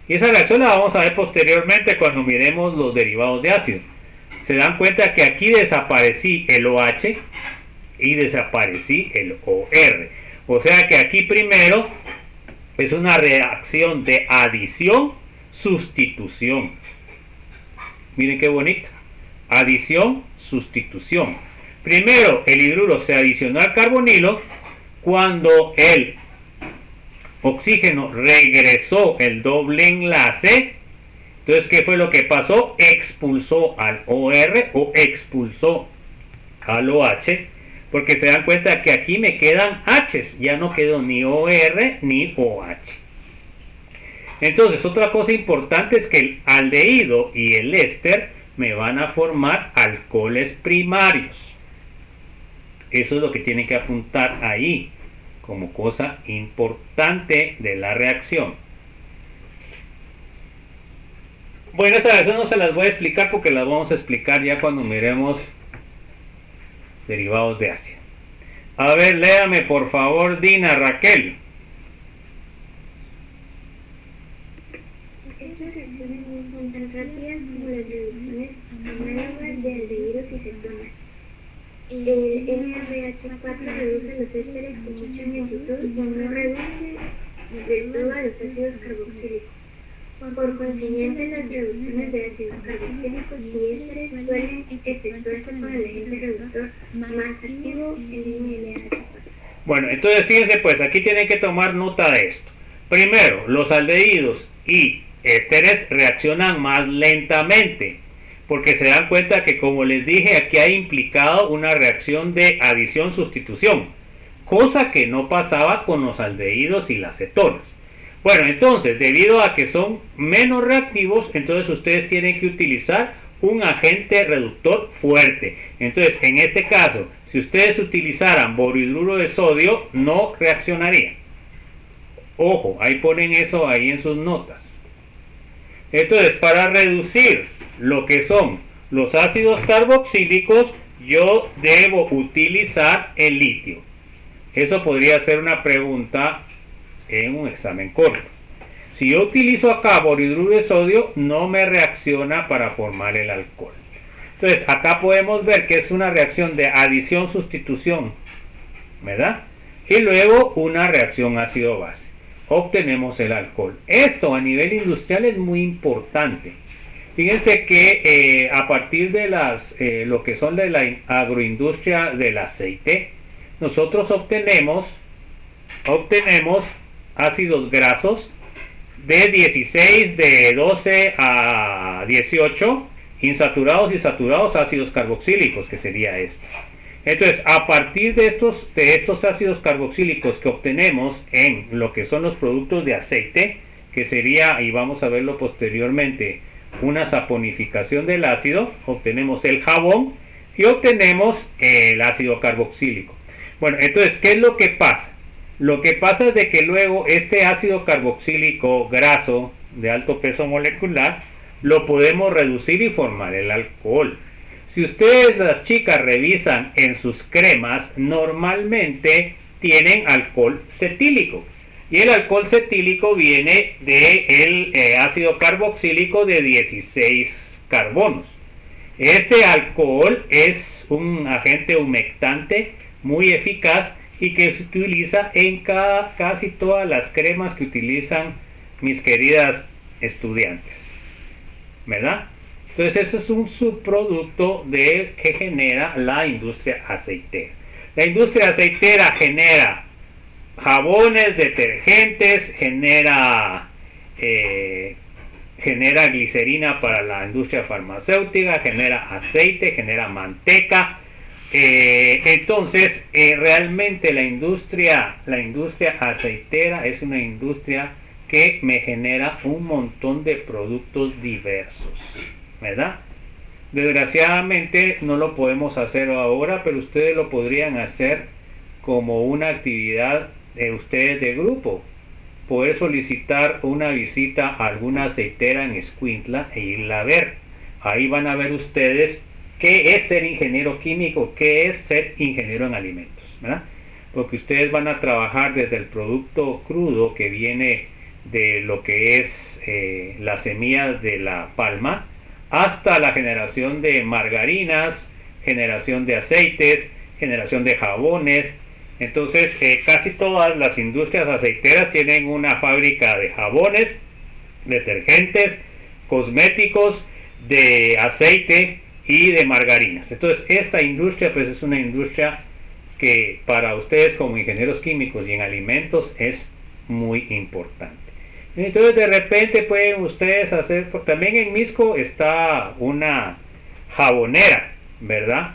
y esa reacción la vamos a ver posteriormente cuando miremos los derivados de ácido. Se dan cuenta que aquí desaparecí el OH y desaparecí el OR. O sea que aquí primero es una reacción de adición, sustitución. Miren qué bonito. Adición, sustitución. Primero el hidruro se adicionó al carbonilo cuando el oxígeno regresó el doble enlace. Entonces, ¿qué fue lo que pasó? Expulsó al OR o expulsó al OH, porque se dan cuenta que aquí me quedan H's, ya no quedó ni OR ni OH. Entonces, otra cosa importante es que el aldehído y el éster me van a formar alcoholes primarios. Eso es lo que tienen que apuntar ahí como cosa importante de la reacción. Bueno, esta reacción no se las voy a explicar porque las vamos a explicar ya cuando miremos derivados de ácido. A ver, léame por favor, Dina, Raquel. Estas reacciones son tan rápidas como las reducciones análogas de aldehídos y cetonas. El NADH4 reduce los ésteres con mucha lentitud y no reduce del todo a los ácidos carboxílicos. Por consiguiente, las reducciones de ácidos carboxílicos y ésteres suelen efectuarse con el agente reductor más activo, el NADH4. Bueno, entonces fíjense pues, aquí tienen que tomar nota de esto. Primero, los aldehídos y ésteres reaccionan más lentamente, porque se dan cuenta que, como les dije, aquí hay implicado una reacción de adición-sustitución, cosa que no pasaba con los aldehídos y las cetonas. Bueno, entonces, debido a que son menos reactivos, entonces ustedes tienen que utilizar un agente reductor fuerte. Entonces, en este caso, si ustedes utilizaran borhidruro de sodio, no reaccionaría. Ojo, ahí ponen eso ahí en sus notas. Entonces, para reducir lo que son los ácidos carboxílicos, yo debo utilizar el litio. Eso podría ser una pregunta en un examen corto. Si yo utilizo acá borhidruro de sodio, no me reacciona para formar el alcohol. Entonces, acá podemos ver que es una reacción de adición-sustitución, ¿verdad? Y luego una reacción ácido-base. Obtenemos el alcohol. Esto a nivel industrial es muy importante. Fíjense que a partir de lo que son de la agroindustria del aceite, nosotros obtenemos ácidos grasos de 16, de 12 a 18, insaturados y saturados ácidos carboxílicos, que sería este. Entonces, a partir de estos ácidos carboxílicos que obtenemos en lo que son los productos de aceite, que sería, y vamos a verlo posteriormente, una saponificación del ácido, obtenemos el jabón y obtenemos el ácido carboxílico. Bueno, entonces, ¿qué es lo que pasa? Lo que pasa es de que luego este ácido carboxílico graso de alto peso molecular lo podemos reducir y formar el alcohol. Si ustedes, las chicas, revisan en sus cremas, normalmente tienen alcohol cetílico. Y el alcohol cetílico viene del ácido carboxílico de 16 carbonos. Este alcohol es un agente humectante muy eficaz y que se utiliza en casi todas las cremas que utilizan mis queridas estudiantes, ¿verdad? Entonces ese es un subproducto que genera la industria aceitera. La industria aceitera genera jabones, detergentes, genera glicerina para la industria farmacéutica, genera aceite, genera manteca. Entonces realmente la industria aceitera es una industria que me genera un montón de productos diversos, ¿verdad? Desgraciadamente no lo podemos hacer ahora, pero ustedes lo podrían hacer como una actividad de ustedes de grupo. Poder solicitar una visita a alguna aceitera en Escuintla e irla a ver. Ahí van a ver ustedes qué es ser ingeniero químico, qué es ser ingeniero en alimentos, ¿verdad? Porque ustedes van a trabajar desde el producto crudo que viene de lo que es las semillas de la palma, hasta la generación de margarinas, generación de aceites, generación de jabones. Entonces casi todas las industrias aceiteras tienen una fábrica de jabones, detergentes, cosméticos, de aceite y de margarinas. Entonces esta industria pues es una industria que para ustedes como ingenieros químicos y en alimentos es muy importante. Entonces de repente pueden ustedes hacer, también en Misco está una jabonera, ¿verdad?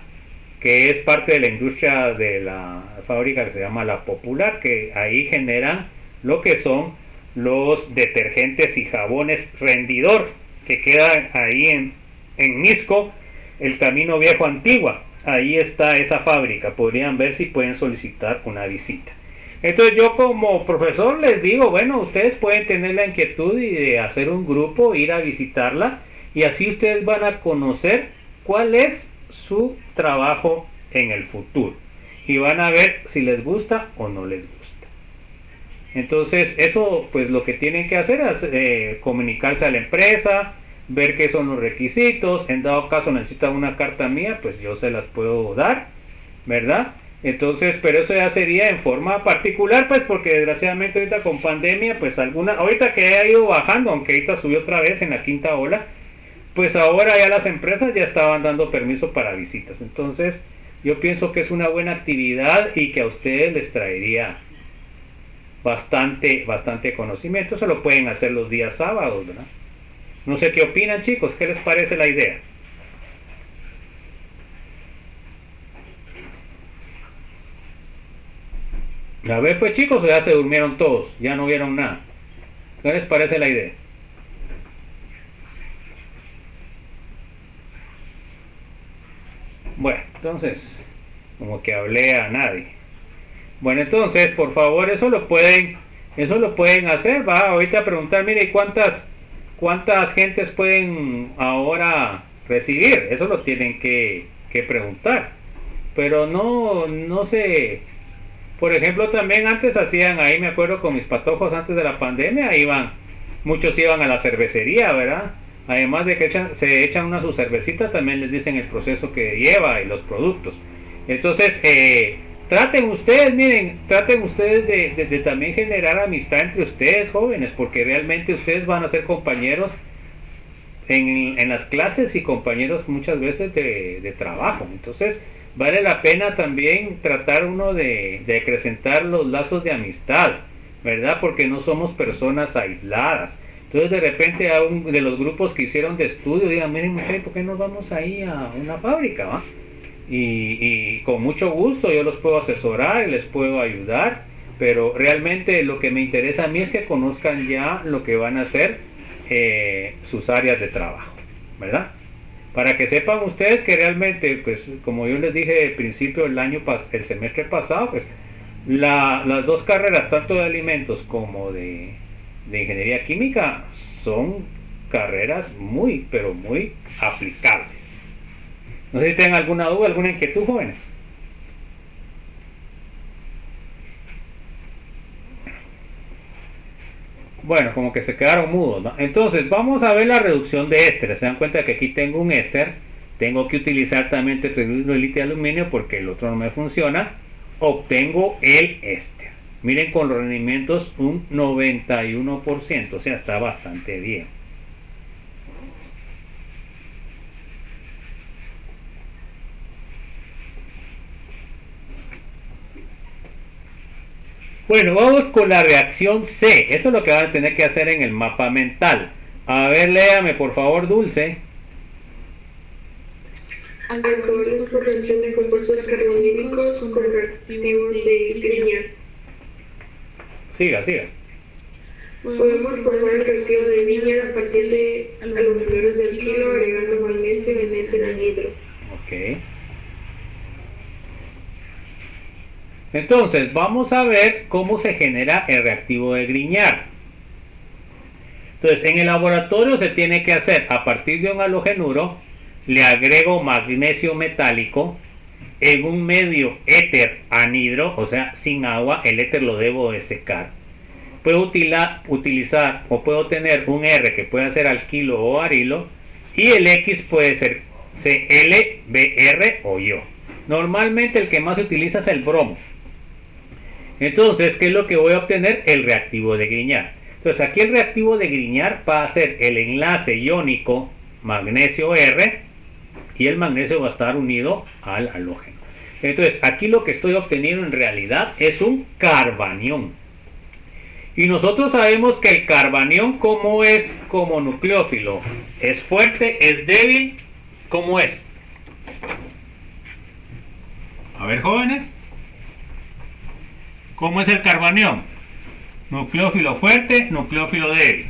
Que es parte de la industria de la fábrica que se llama La Popular, que ahí generan lo que son los detergentes y jabones rendidor, que quedan ahí en Misco, el Camino Viejo Antigua. Ahí está esa fábrica, podrían ver si pueden solicitar una visita. Entonces yo como profesor les digo, bueno, ustedes pueden tener la inquietud de hacer un grupo, ir a visitarla, y así ustedes van a conocer cuál es su trabajo en el futuro y van a ver si les gusta o no les gusta. Entonces eso pues lo que tienen que hacer es comunicarse a la empresa, ver qué son los requisitos. En dado caso necesitan una carta mía, pues yo se las puedo dar, ¿verdad? Entonces, pero eso ya sería en forma particular, pues porque desgraciadamente ahorita con pandemia, pues ahorita que ha ido bajando, aunque ahorita subió otra vez en la quinta ola, pues ahora ya las empresas ya estaban dando permiso para visitas. Entonces yo pienso que es una buena actividad y que a ustedes les traería bastante conocimiento. Eso lo pueden hacer los días sábados, ¿verdad? No sé qué opinan, chicos, ¿qué les parece la idea? A ver, pues chicos, ya se durmieron todos, ya no vieron nada. ¿Qué les parece la idea? Bueno, entonces, como que hablé a nadie. Bueno, entonces, por favor, eso lo pueden hacer, va. Ahorita preguntar, mire, ¿cuántas gentes pueden ahora recibir? Eso lo tienen que preguntar. Pero no sé. Por ejemplo, también antes hacían, ahí me acuerdo con mis patojos antes de la pandemia, muchos iban a la cervecería, ¿verdad? Además de que se echan una su cervecita, también les dicen el proceso que lleva y los productos. Entonces, traten ustedes de también generar amistad entre ustedes, jóvenes, porque realmente ustedes van a ser compañeros en las clases y compañeros muchas veces de trabajo. Entonces, vale la pena también tratar uno de acrecentar los lazos de amistad, ¿verdad? Porque no somos personas aisladas. Entonces de repente a de los grupos que hicieron de estudio digan, miren muchachos, ¿por qué no vamos ahí a una fábrica? ¿Va? Y con mucho gusto yo los puedo asesorar y les puedo ayudar, pero realmente lo que me interesa a mí es que conozcan ya lo que van a hacer sus áreas de trabajo, ¿verdad? Para que sepan ustedes que realmente, pues como yo les dije al principio el semestre pasado, pues las dos carreras, tanto de alimentos como de ingeniería química, son carreras muy, pero muy aplicables. No sé si tienen alguna duda, alguna inquietud, jóvenes. Bueno, como que se quedaron mudos, ¿no? Entonces, vamos a ver la reducción de ésteres. Se dan cuenta que aquí tengo un éster. Tengo que utilizar también tetrahidruro de litio y aluminio porque el otro no me funciona. Obtengo el éster. Miren, con los rendimientos un 91%. O sea, está bastante bien. Bueno, vamos con la reacción C. Eso es lo que van a tener que hacer en el mapa mental. A ver, léame por favor, Dulce. Alcoholes por reacción de compuestos carbonílicos con reactivos de Grignard. Siga. Podemos formar el reactivo de Grignard a partir de aluminolos del kilo agregando magnesio y metanhidro. Ok. Entonces, vamos a ver cómo se genera el reactivo de Grignard. Entonces, en el laboratorio se tiene que hacer, a partir de un halogenuro, le agrego magnesio metálico en un medio éter anhidro, o sea, sin agua. El éter lo debo de secar. Puedo utilizar o puedo tener un R que puede ser alquilo o arilo, y el X puede ser Cl, Br o yo. Normalmente el que más se utiliza es el bromo. Entonces, ¿qué es lo que voy a obtener? El reactivo de Grignard. Entonces, aquí el reactivo de Grignard va a ser el enlace iónico magnesio R, y el magnesio va a estar unido al halógeno. Entonces, aquí lo que estoy obteniendo en realidad es un carbanión. Y nosotros sabemos que el carbanión, ¿cómo es como nucleófilo? ¿Es fuerte? ¿Es débil? ¿Cómo es? A ver, jóvenes. ¿Cómo es el carbanión? Nucleófilo fuerte, nucleófilo débil.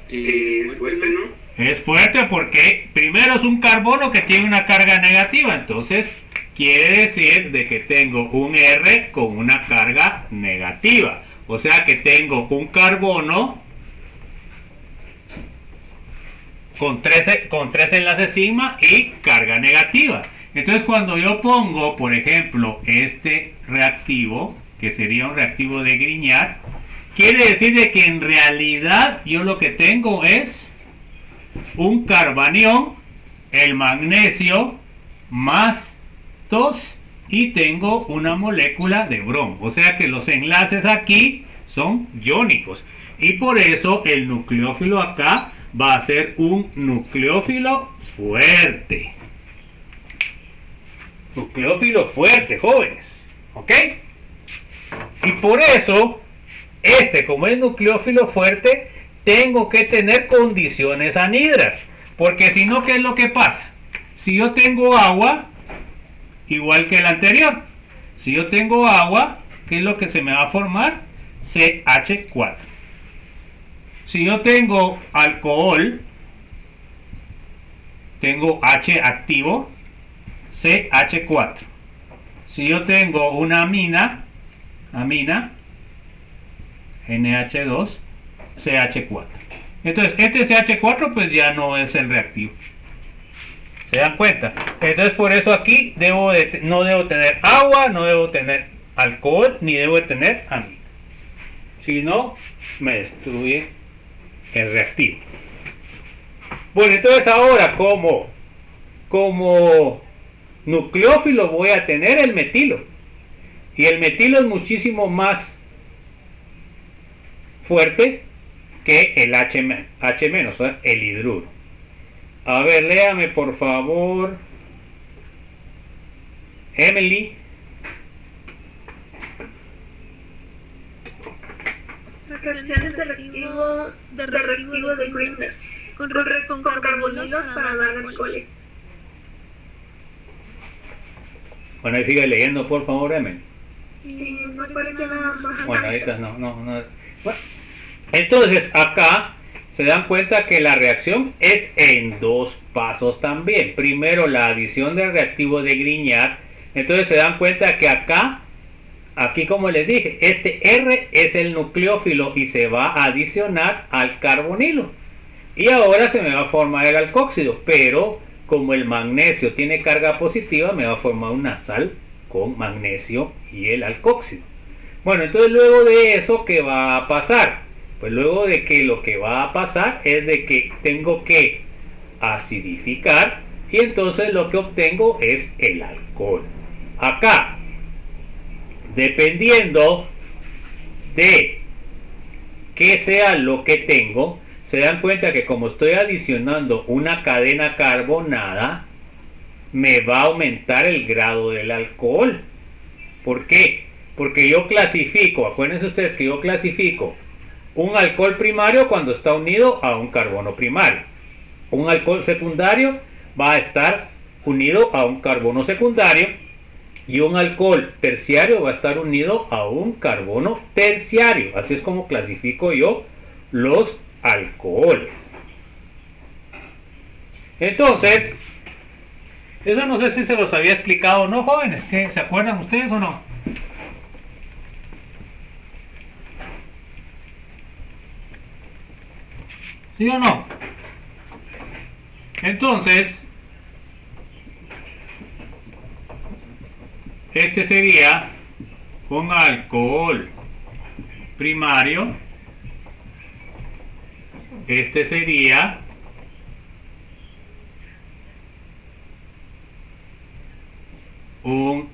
Es fuerte, ¿no? Es fuerte porque primero es un carbono que tiene una carga negativa, entonces quiere decir de que tengo un R con una carga negativa. O sea que tengo un carbono con tres enlaces sigma y carga negativa. Entonces, cuando yo pongo, por ejemplo, este reactivo, que sería un reactivo de Grignard, quiere decir de que en realidad yo lo que tengo es un carbanión, el magnesio más 2, y tengo una molécula de bromo. O sea que los enlaces aquí son iónicos. Y por eso el nucleófilo acá va a ser un nucleófilo fuerte. Nucleófilo fuerte, jóvenes. ¿Ok? Y por eso, como es nucleófilo fuerte, tengo que tener condiciones anhidras. Porque si no, ¿qué es lo que pasa? Si yo tengo agua, igual que el anterior. Si yo tengo agua, ¿qué es lo que se me va a formar? CH4. Si yo tengo alcohol, tengo H activo, CH4. Si yo tengo una amina, NH2, CH4. Entonces, este CH4 pues ya no es el reactivo. ¿Se dan cuenta? Entonces, por eso aquí no debo tener agua, no debo tener alcohol, ni debo tener amina. Si no, me destruye el reactivo. Bueno, entonces ahora como nucleófilo voy a tener el metilo. Y el metilo es muchísimo más fuerte que el H-, o sea, el hidruro. A ver, léame por favor, Emily. Reacciones de reactivo de Grignard con carbonilos para dar alcoholes. Bueno, ahí sigue leyendo por favor, Emily. No parece nada más. Bueno, ahorita no. Bueno, entonces acá se dan cuenta que la reacción es en dos pasos también. Primero la adición del reactivo de Grignard. Entonces se dan cuenta que aquí como les dije, este R es el nucleófilo y se va a adicionar al carbonilo. Y ahora se me va a formar el alcóxido, pero como el magnesio tiene carga positiva, me va a formar una sal con magnesio y el alcóxido. Bueno, entonces luego de eso, ¿qué va a pasar? Pues luego de que lo que va a pasar es de que tengo que acidificar y entonces lo que obtengo es el alcohol. Acá, dependiendo de qué sea lo que tengo, se dan cuenta que como estoy adicionando una cadena carbonada, me va a aumentar el grado del alcohol. ¿Por qué? Porque yo clasifico, acuérdense ustedes que yo clasifico un alcohol primario cuando está unido a un carbono primario. Un alcohol secundario va a estar unido a un carbono secundario y un alcohol terciario va a estar unido a un carbono terciario. Así es como clasifico yo los alcoholes. Entonces, eso no sé si se los había explicado o no, jóvenes. ¿Qué, se acuerdan ustedes o no? ¿Sí o no? Entonces, este sería un alcohol primario. Este sería un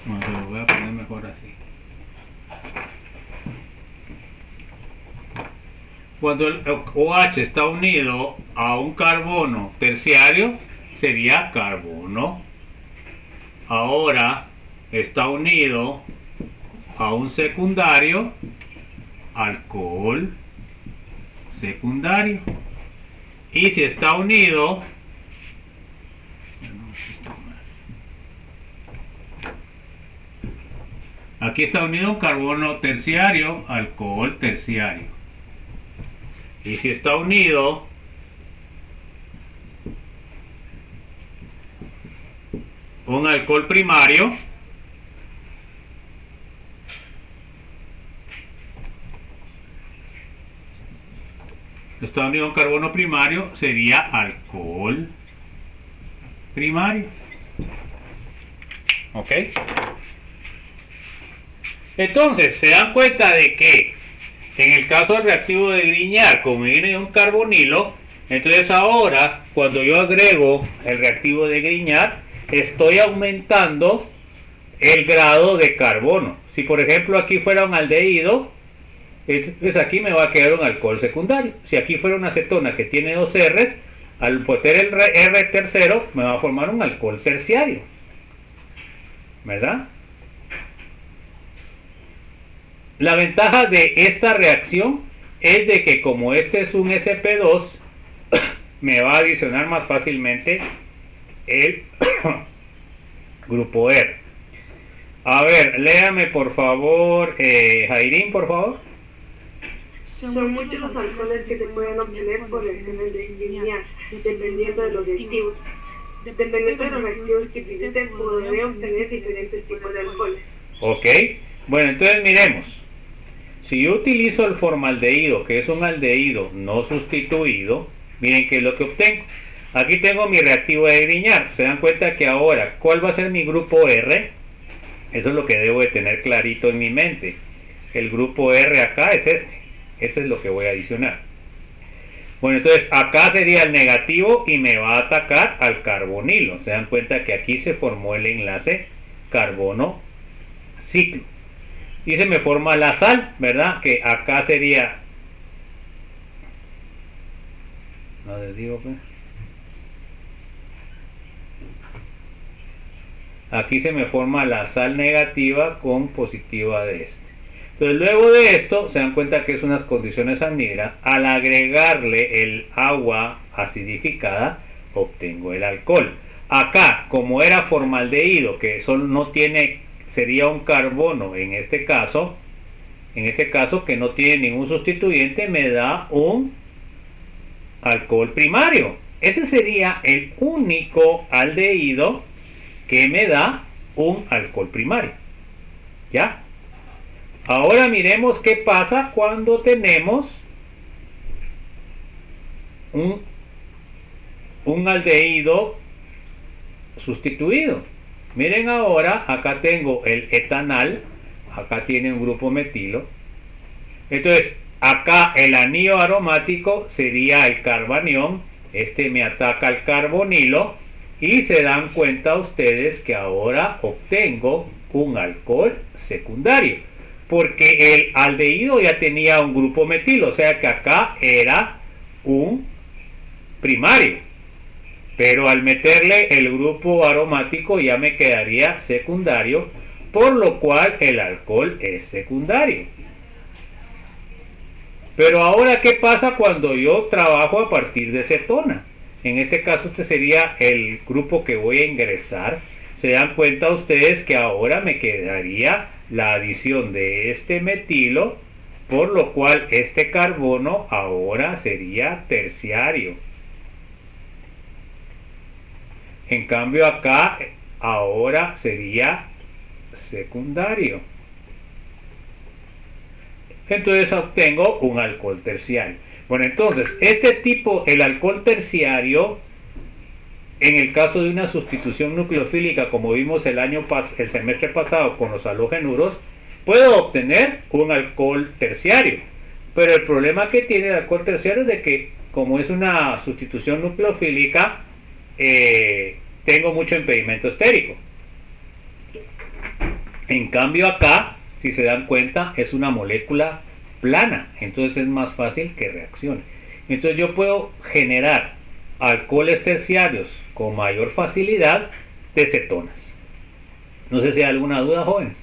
lo voy a poner mejor así. Cuando el OH está unido a un carbono terciario, sería carbono. Ahora está unido a un secundario, alcohol secundario. Y si está unido, aquí está unido un carbono terciario, alcohol terciario. Y si está unido un alcohol primario, está unido a un carbono primario, sería alcohol primario. ¿Ok? Entonces, se dan cuenta de que en el caso del reactivo de Grignard, como viene de un carbonilo, entonces ahora, cuando yo agrego el reactivo de Grignard, estoy aumentando el grado de carbono. Si por ejemplo aquí fuera un aldehído, pues aquí me va a quedar un alcohol secundario. Si aquí fuera una acetona que tiene dos R's, al poner el R tercero, me va a formar un alcohol terciario. ¿Verdad? La ventaja de esta reacción es de que como este es un sp2, me va a adicionar más fácilmente el grupo R. A ver, léame por favor, Jairín, por favor. Son muchos los alcoholes que se pueden obtener por reacciones de engineer, dependiendo de los reactivos. Dependiendo de los reactivos que utilicen, podré obtener diferentes tipos de alcoholes. Ok, bueno, entonces miremos. Si yo utilizo el formaldehído, que es un aldehído no sustituido, miren qué es lo que obtengo. Aquí tengo mi reactivo de Grignard. Se dan cuenta que ahora, ¿cuál va a ser mi grupo R? Eso es lo que debo de tener clarito en mi mente. El grupo R acá es este. Ese es lo que voy a adicionar. Bueno, entonces acá sería el negativo y me va a atacar al carbonilo. Se dan cuenta que aquí se formó el enlace carbono ciclo. Y se me forma la sal, ¿verdad? Que acá sería... No les digo, pues. Aquí se me forma la sal negativa con positiva de este. Entonces luego de esto se dan cuenta que es unas condiciones anhidras. Al agregarle el agua acidificada obtengo el alcohol. Acá, como era formaldehído, que solo no tiene, sería un carbono en este caso que no tiene ningún sustituyente, me da un alcohol primario. Ese sería el único aldehído que me da un alcohol primario. ¿Ya? Ahora miremos qué pasa cuando tenemos un aldehído sustituido. Miren ahora, acá tengo el etanal, acá tiene un grupo metilo. Entonces, acá el anillo aromático sería el carbanión, este me ataca al carbonilo y se dan cuenta ustedes que ahora obtengo un alcohol secundario. Porque el aldehído ya tenía un grupo metilo, o sea que acá era un primario. Pero al meterle el grupo aromático ya me quedaría secundario, por lo cual el alcohol es secundario. Pero ahora, ¿qué pasa cuando yo trabajo a partir de cetona? En este caso este sería el grupo que voy a ingresar. Se dan cuenta ustedes que ahora me quedaría la adición de este metilo, por lo cual este carbono ahora sería terciario. En cambio acá ahora sería secundario. Entonces obtengo un alcohol terciario. Bueno, entonces este tipo, el alcohol terciario, en el caso de una sustitución nucleofílica, como vimos el semestre pasado con los halogenuros, puedo obtener un alcohol terciario. Pero el problema que tiene el alcohol terciario es de que, como es una sustitución nucleofílica, tengo mucho impedimento estérico. En cambio acá, si se dan cuenta, es una molécula plana, entonces es más fácil que reaccione. Entonces yo puedo generar alcoholes terciarios con mayor facilidad de cetonas. No sé si hay alguna duda, jóvenes.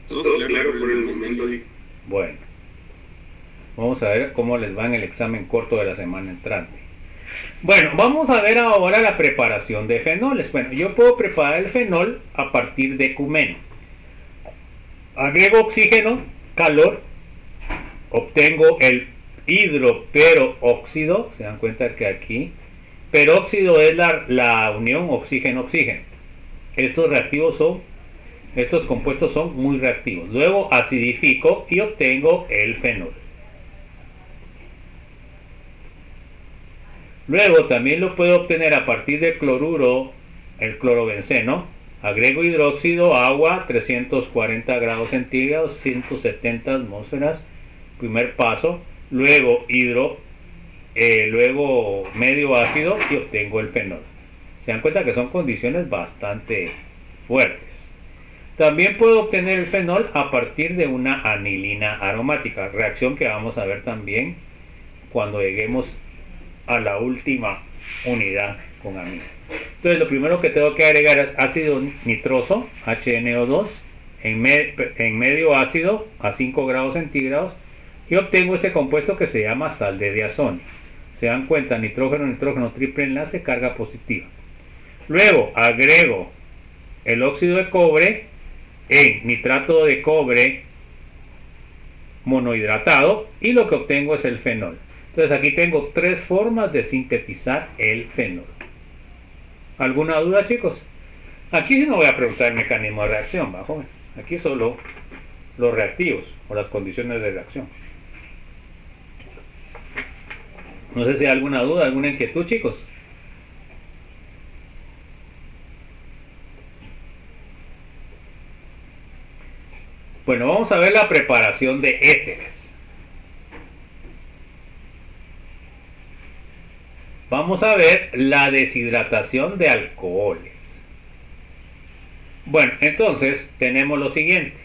Todo claro por el momento. Bueno, vamos a ver cómo les va en el examen corto de la semana entrante. Bueno, vamos a ver ahora la preparación de fenoles. Bueno, yo puedo preparar el fenol a partir de ecumeno. Agrego oxígeno, calor, obtengo el hidroperóxido. Se dan cuenta que aquí peróxido es la unión oxígeno-oxígeno. Estos compuestos son muy reactivos. Luego acidifico y obtengo el fenol. Luego también lo puedo obtener a partir del cloruro, el clorobenceno. Agrego hidróxido, agua, 340 grados centígrados, 170 atmósferas, primer paso. Luego luego medio ácido y obtengo el fenol. Se dan cuenta que son condiciones bastante fuertes. También puedo obtener el fenol a partir de una anilina aromática, reacción que vamos a ver también cuando lleguemos a la última unidad con amina. Entonces lo primero que tengo que agregar es ácido nitroso, HNO2, en medio ácido a 5 grados centígrados y obtengo este compuesto que se llama sal de diazonio. Se dan cuenta, nitrógeno, nitrógeno, triple enlace, carga positiva. Luego agrego el óxido de cobre en nitrato de cobre monohidratado y lo que obtengo es el fenol. Entonces aquí tengo 3 formas de sintetizar el fenol. ¿Alguna duda, chicos? Aquí sí no voy a preguntar el mecanismo de reacción, ¿bajo? Aquí solo los reactivos o las condiciones de reacción. No sé si hay alguna duda, alguna inquietud, chicos. Bueno, vamos a ver la preparación de éteres. Vamos a ver la deshidratación de alcoholes. Bueno, entonces tenemos lo siguiente.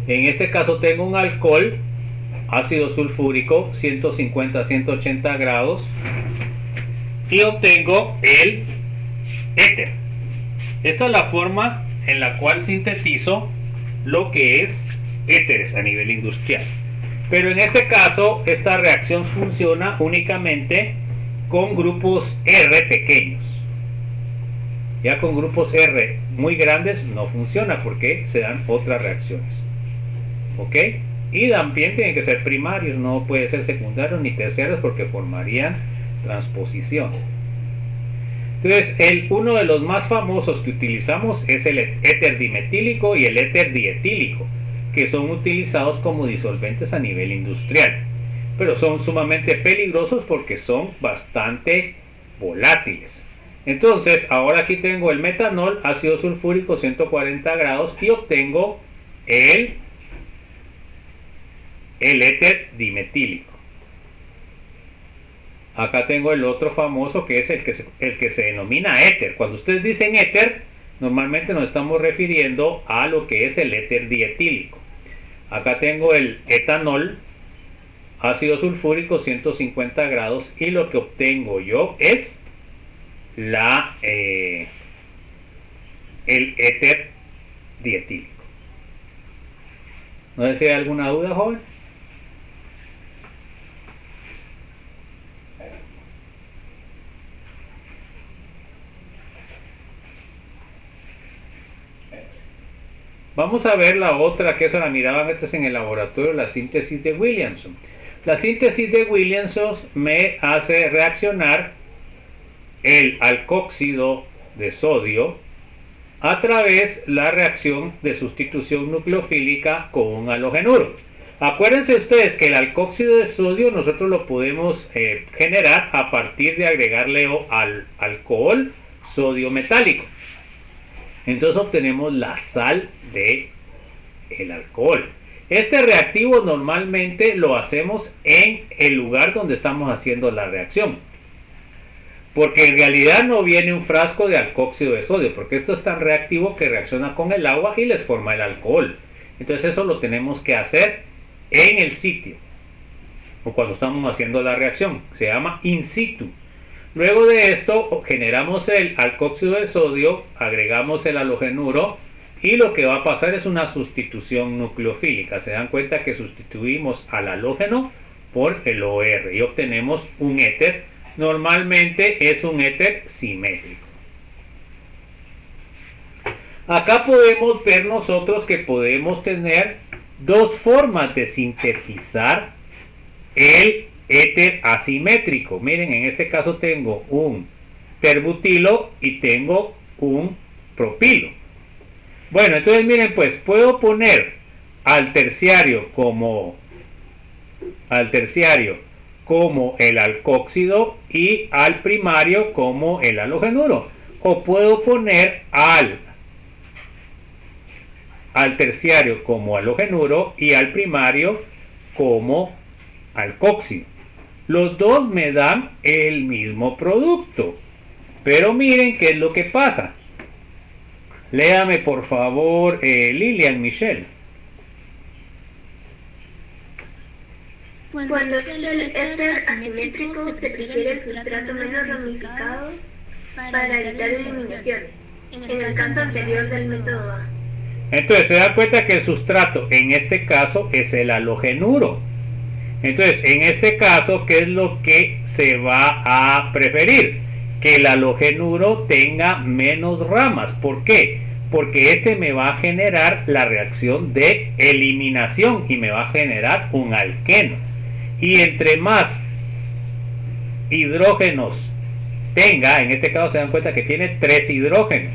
En este caso tengo un alcohol, ácido sulfúrico, 150 a 180 grados, y obtengo el éter. Esta es la forma en la cual sintetizo lo que es éteres a nivel industrial. Pero en este caso, esta reacción funciona únicamente con grupos R pequeños. Ya con grupos R muy grandes no funciona porque se dan otras reacciones. ¿Ok? Y también tienen que ser primarios, no puede ser secundarios ni terciarios porque formarían transposición. Entonces, uno de los más famosos que utilizamos es el éter dimetílico y el éter dietílico, que son utilizados como disolventes a nivel industrial, pero son sumamente peligrosos porque son bastante volátiles. Entonces, ahora aquí tengo el metanol, ácido sulfúrico, 140 grados, y obtengo el éter dimetílico. Acá tengo el otro famoso que es el que se denomina éter. Cuando ustedes dicen éter, normalmente nos estamos refiriendo a lo que es el éter dietílico. Acá tengo el etanol, ácido sulfúrico, 150 grados, y lo que obtengo yo es el éter dietílico. ¿No sé si hay alguna duda, joven? Vamos a ver la otra, que eso la miraban estos en el laboratorio, la síntesis de Williamson. La síntesis de Williamson me hace reaccionar el alcóxido de sodio a través de la reacción de sustitución nucleofílica con un halogenuro. Acuérdense ustedes que el alcóxido de sodio nosotros lo podemos generar a partir de agregarle al alcohol sodio metálico. Entonces obtenemos la sal del alcohol. Este reactivo normalmente lo hacemos en el lugar donde estamos haciendo la reacción, porque en realidad no viene un frasco de alcóxido de sodio, porque esto es tan reactivo que reacciona con el agua y les forma el alcohol. Entonces eso lo tenemos que hacer en el sitio, o cuando estamos haciendo la reacción, se llama in situ. Luego de esto generamos el alcóxido de sodio, agregamos el halogenuro y lo que va a pasar es una sustitución nucleofílica. Se dan cuenta que sustituimos al halógeno por el OR y obtenemos un éter. Normalmente es un éter simétrico. Acá podemos ver nosotros que podemos tener dos formas de sintetizar el éter asimétrico. Miren, en este caso tengo un terbutilo y tengo un propilo. Bueno, entonces miren, pues puedo poner al terciario como el alcóxido y al primario como el halogenuro, o puedo poner al terciario como halogenuro y al primario como alcóxido. Los dos me dan el mismo producto, pero miren qué es lo que pasa. Léame por favor, Lilian Michelle. Cuando es el éter asimétrico se prefiere el sustrato menos ramificado para evitar eliminaciones, en el caso anterior del método A. Entonces se da cuenta que el sustrato en este caso es el halogenuro. Entonces en este caso, ¿qué es lo que se va a preferir? Que el halogenuro tenga menos ramas. ¿Por qué? Porque este me va a generar la reacción de eliminación y me va a generar un alqueno. Y entre más hidrógenos tenga, en este caso se dan cuenta que tiene 3 hidrógenos,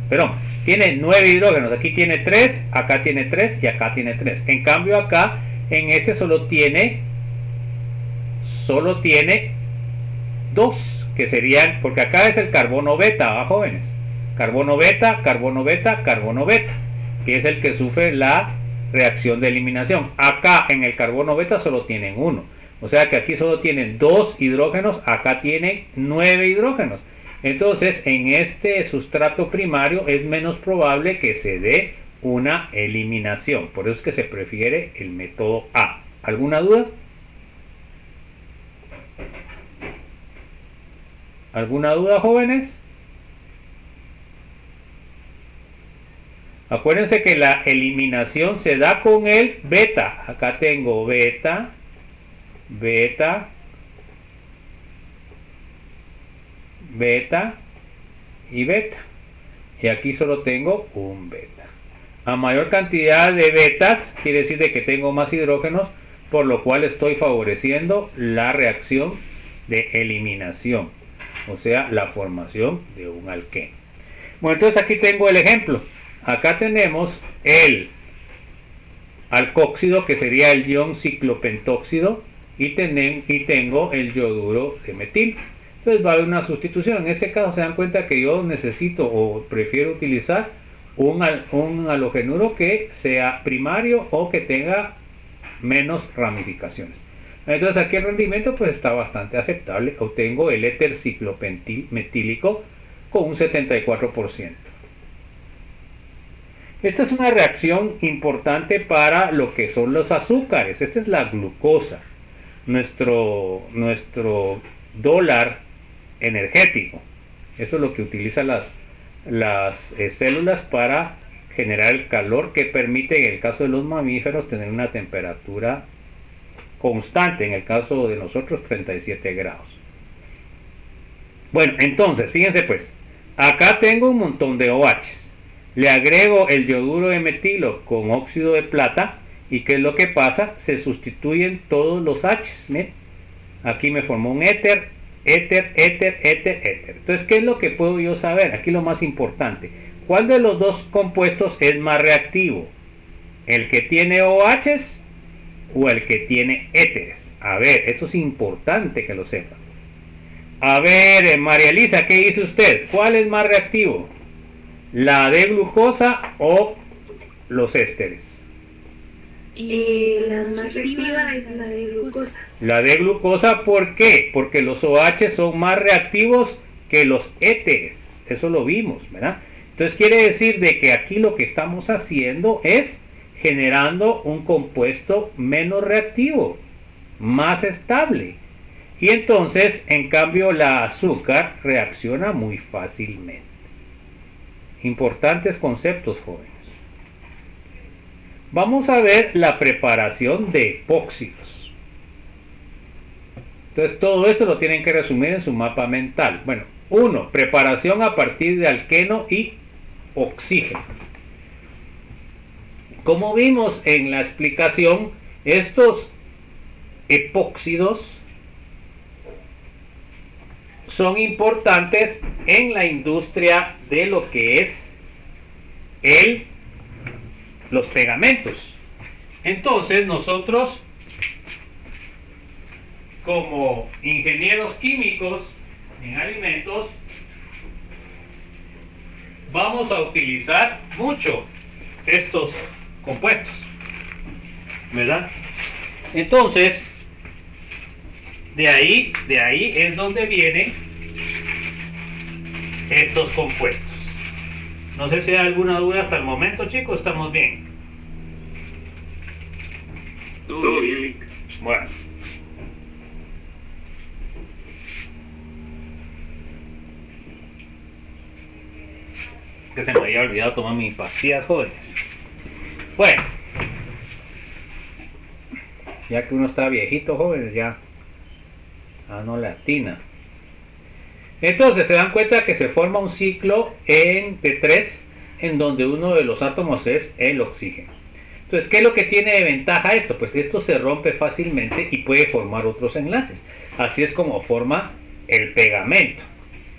perdón, tiene 9 hidrógenos, aquí tiene 3, acá tiene 3 y acá tiene 3. En cambio acá, en este solo tiene 2, que serían, porque acá es el carbono beta, jóvenes, carbono beta, carbono beta, carbono beta, que es el que sufre la reacción de eliminación. Acá en el carbono beta solo tienen 1. O sea que aquí solo tienen 2 hidrógenos, acá tienen 9 hidrógenos. Entonces, en este sustrato primario es menos probable que se dé una eliminación. Por eso es que se prefiere el método A. ¿Alguna duda? ¿Alguna duda, jóvenes? Acuérdense que la eliminación se da con el beta. Acá tengo beta, beta, beta y beta. Y aquí solo tengo un beta. A mayor cantidad de betas quiere decir de que tengo más hidrógenos, por lo cual estoy favoreciendo la reacción de eliminación, o sea, la formación de un alqueno. Bueno, entonces aquí tengo el ejemplo. Acá tenemos el alcóxido, que sería el ion ciclopentóxido, y tengo el yoduro de metil. Entonces va a haber una sustitución. En este caso se dan cuenta que yo necesito o prefiero utilizar un halogenuro que sea primario o que tenga menos ramificaciones. Entonces aquí el rendimiento pues está bastante aceptable. Obtengo el éter ciclometílico con un 74%. Esta es una reacción importante para lo que son los azúcares. Esta es la glucosa, nuestro dólar energético. Eso es lo que utilizan las células para generar el calor que permite, en el caso de los mamíferos, tener una temperatura constante. En el caso de nosotros, 37 grados. Bueno, entonces, fíjense pues, acá tengo un montón de OH. Le agrego el yoduro de metilo con óxido de plata, y ¿qué es lo que pasa? Se sustituyen todos los H. ¿Ven? Aquí me formó un éter, éter, éter, éter, éter. Entonces, ¿qué es lo que puedo yo saber? Aquí lo más importante. ¿Cuál de los dos compuestos es más reactivo? ¿El que tiene OHs o el que tiene éteres? A ver, eso es importante que lo sepan. A ver, María Elisa, ¿qué dice usted? ¿Cuál es más reactivo? ¿La de glucosa o los ésteres? La más reactiva es la de glucosa. La de glucosa, ¿por qué? Porque los OH son más reactivos que los éteres. Eso lo vimos, ¿verdad? Entonces quiere decir de que aquí lo que estamos haciendo es generando un compuesto menos reactivo, más estable. Y entonces, en cambio, la azúcar reacciona muy fácilmente. Importantes conceptos, jóvenes. Vamos a ver la preparación de epóxidos. Entonces todo esto lo tienen que resumir en su mapa mental. Bueno, 1. Preparación a partir de alqueno y oxígeno. Como vimos en la explicación, estos epóxidos son importantes en la industria de lo que es los pegamentos. Entonces nosotros, como ingenieros químicos en alimentos, vamos a utilizar mucho estos compuestos, ¿verdad? Entonces, de ahí es donde vienen estos compuestos. No sé si hay alguna duda hasta el momento, chicos. ¿Estamos bien? Todo bien. Bueno. Que se me había olvidado tomar mis pastillas, jóvenes. Bueno. Ya que uno está viejito, jóvenes, ya anolatina. Entonces se dan cuenta que se forma un ciclo de 3 en donde uno de los átomos es el oxígeno. Entonces, ¿qué es lo que tiene de ventaja esto? Pues esto se rompe fácilmente y puede formar otros enlaces. Así es como forma el pegamento.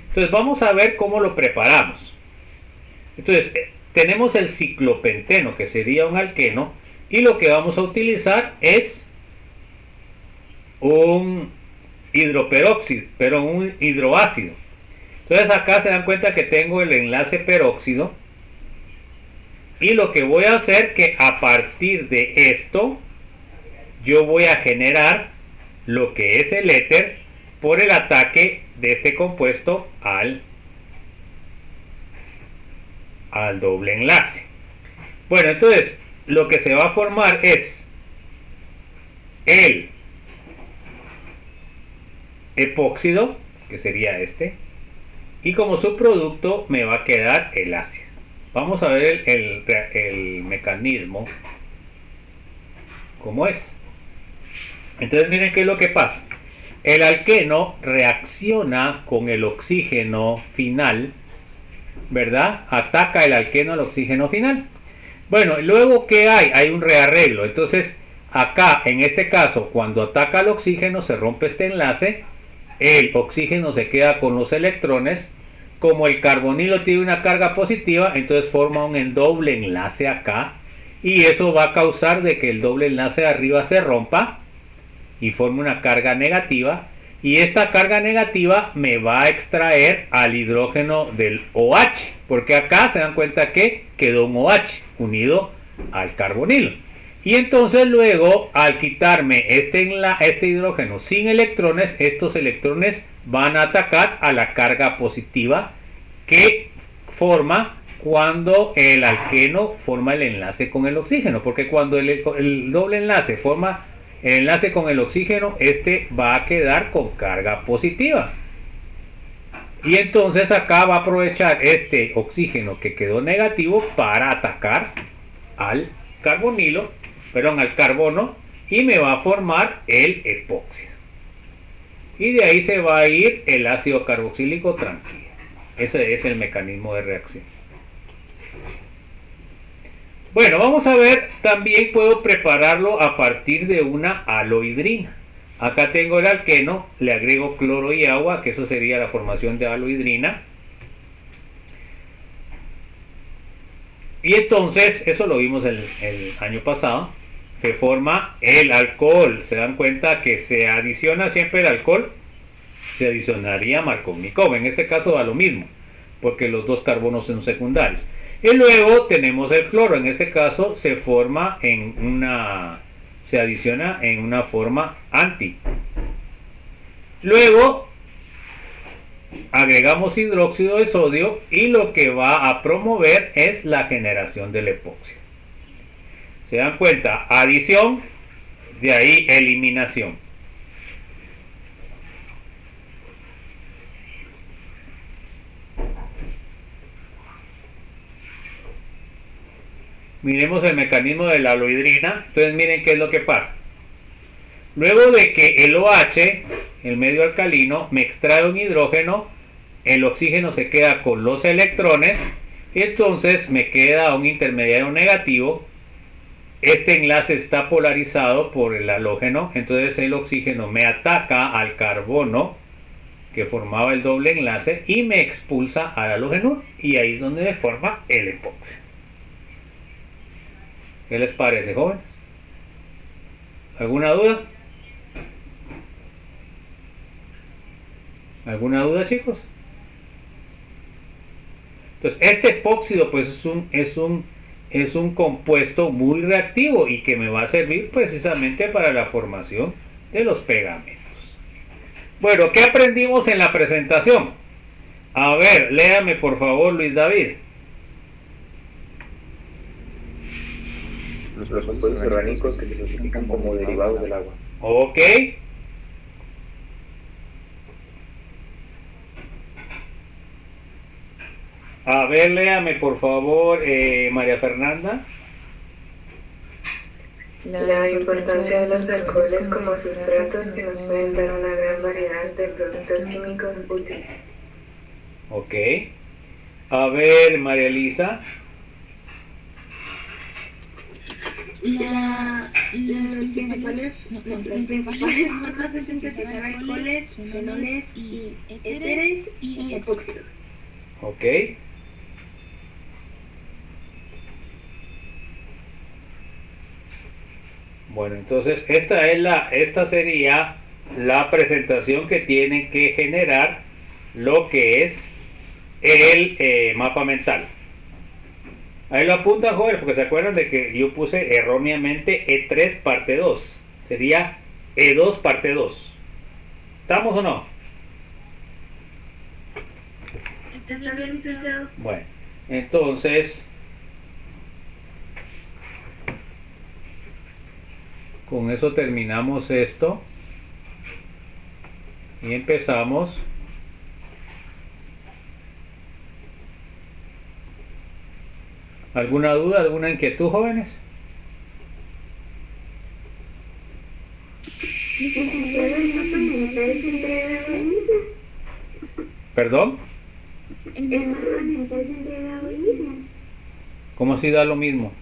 Entonces vamos a ver cómo lo preparamos. Entonces tenemos el ciclopenteno, que sería un alqueno, y lo que vamos a utilizar es un hidroperóxido, pero un hidroácido. Entonces acá se dan cuenta que tengo el enlace peróxido, y lo que voy a hacer que a partir de esto yo voy a generar lo que es el éter por el ataque de este compuesto al doble enlace. Bueno, entonces lo que se va a formar es el epóxido, que sería este, y como subproducto me va a quedar el ácido. Vamos a ver el mecanismo cómo es. Entonces miren qué es lo que pasa. El alqueno reacciona con el oxígeno final, ¿verdad? Ataca el alqueno al oxígeno final. Bueno, luego ¿qué hay? Hay un rearreglo. Entonces acá, en este caso, cuando ataca al oxígeno se rompe este enlace, el oxígeno se queda con los electrones. Como el carbonilo tiene una carga positiva, entonces forma un doble enlace acá, y eso va a causar de que el doble enlace de arriba se rompa y forme una carga negativa, y esta carga negativa me va a extraer al hidrógeno del OH, porque acá se dan cuenta que quedó un OH unido al carbonilo. Y entonces luego, al quitarme este hidrógeno sin electrones, estos electrones van a atacar a la carga positiva que forma cuando el alqueno forma el enlace con el oxígeno, porque cuando el doble enlace forma el enlace con el oxígeno, este va a quedar con carga positiva, y entonces acá va a aprovechar este oxígeno que quedó negativo para atacar al carbono, y me va a formar el epóxido, y de ahí se va a ir el ácido carboxílico tranquilo. Ese es el mecanismo de reacción. Bueno, vamos a ver, también puedo prepararlo a partir de una alohidrina. Acá tengo el alqueno, le agrego cloro y agua, que eso sería la formación de alohidrina. Y entonces, eso lo vimos el año pasado, se forma el alcohol. Se dan cuenta que se adiciona siempre el alcohol, se adicionaría Markovnikov. En este caso da lo mismo, porque los dos carbonos son secundarios. Y luego tenemos el cloro. En este caso se adiciona en una forma anti. Luego agregamos hidróxido de sodio, y lo que va a promover es la generación del epóxido. Se dan cuenta, adición, de ahí eliminación. Miremos el mecanismo de la alohidrina. Entonces miren qué es lo que pasa. Luego de que el OH, el medio alcalino, me extrae un hidrógeno, el oxígeno se queda con los electrones, y entonces me queda un intermediario negativo. Este enlace está polarizado por el halógeno, entonces el oxígeno me ataca al carbono que formaba el doble enlace y me expulsa al halógeno, y ahí es donde me forma el epóxido. ¿Qué les parece, jóvenes? ¿Alguna duda? ¿Alguna duda, chicos? Entonces, este epóxido pues es un compuesto muy reactivo y que me va a servir precisamente para la formación de los pegamentos. Bueno, ¿qué aprendimos en la presentación? A ver, léame por favor, Luis David. Los compuestos orgánicos que se clasifican como derivados del agua. Ok. A ver, léame por favor, María Fernanda. La importancia de los alcoholes como sustratos que nos pueden dar una gran variedad de productos químicos útiles. Ok. A ver, María Elisa. Las principales formas de sintetizar alcoholes, fenoles y éteres y epóxidos. Ok. Bueno, entonces esta sería la presentación que tienen que generar lo que es el mapa mental. Ahí lo apuntan, jóvenes, porque se acuerdan de que yo puse erróneamente E3 parte 2. Sería E2 parte 2. ¿Estamos o no? ¿Está bien, licenciado? Bueno, entonces con eso terminamos esto y empezamos ¿alguna duda, alguna inquietud, jóvenes? ¿Perdón? El mapa mental se entrega hoy mismo. ¿Cómo si da lo mismo?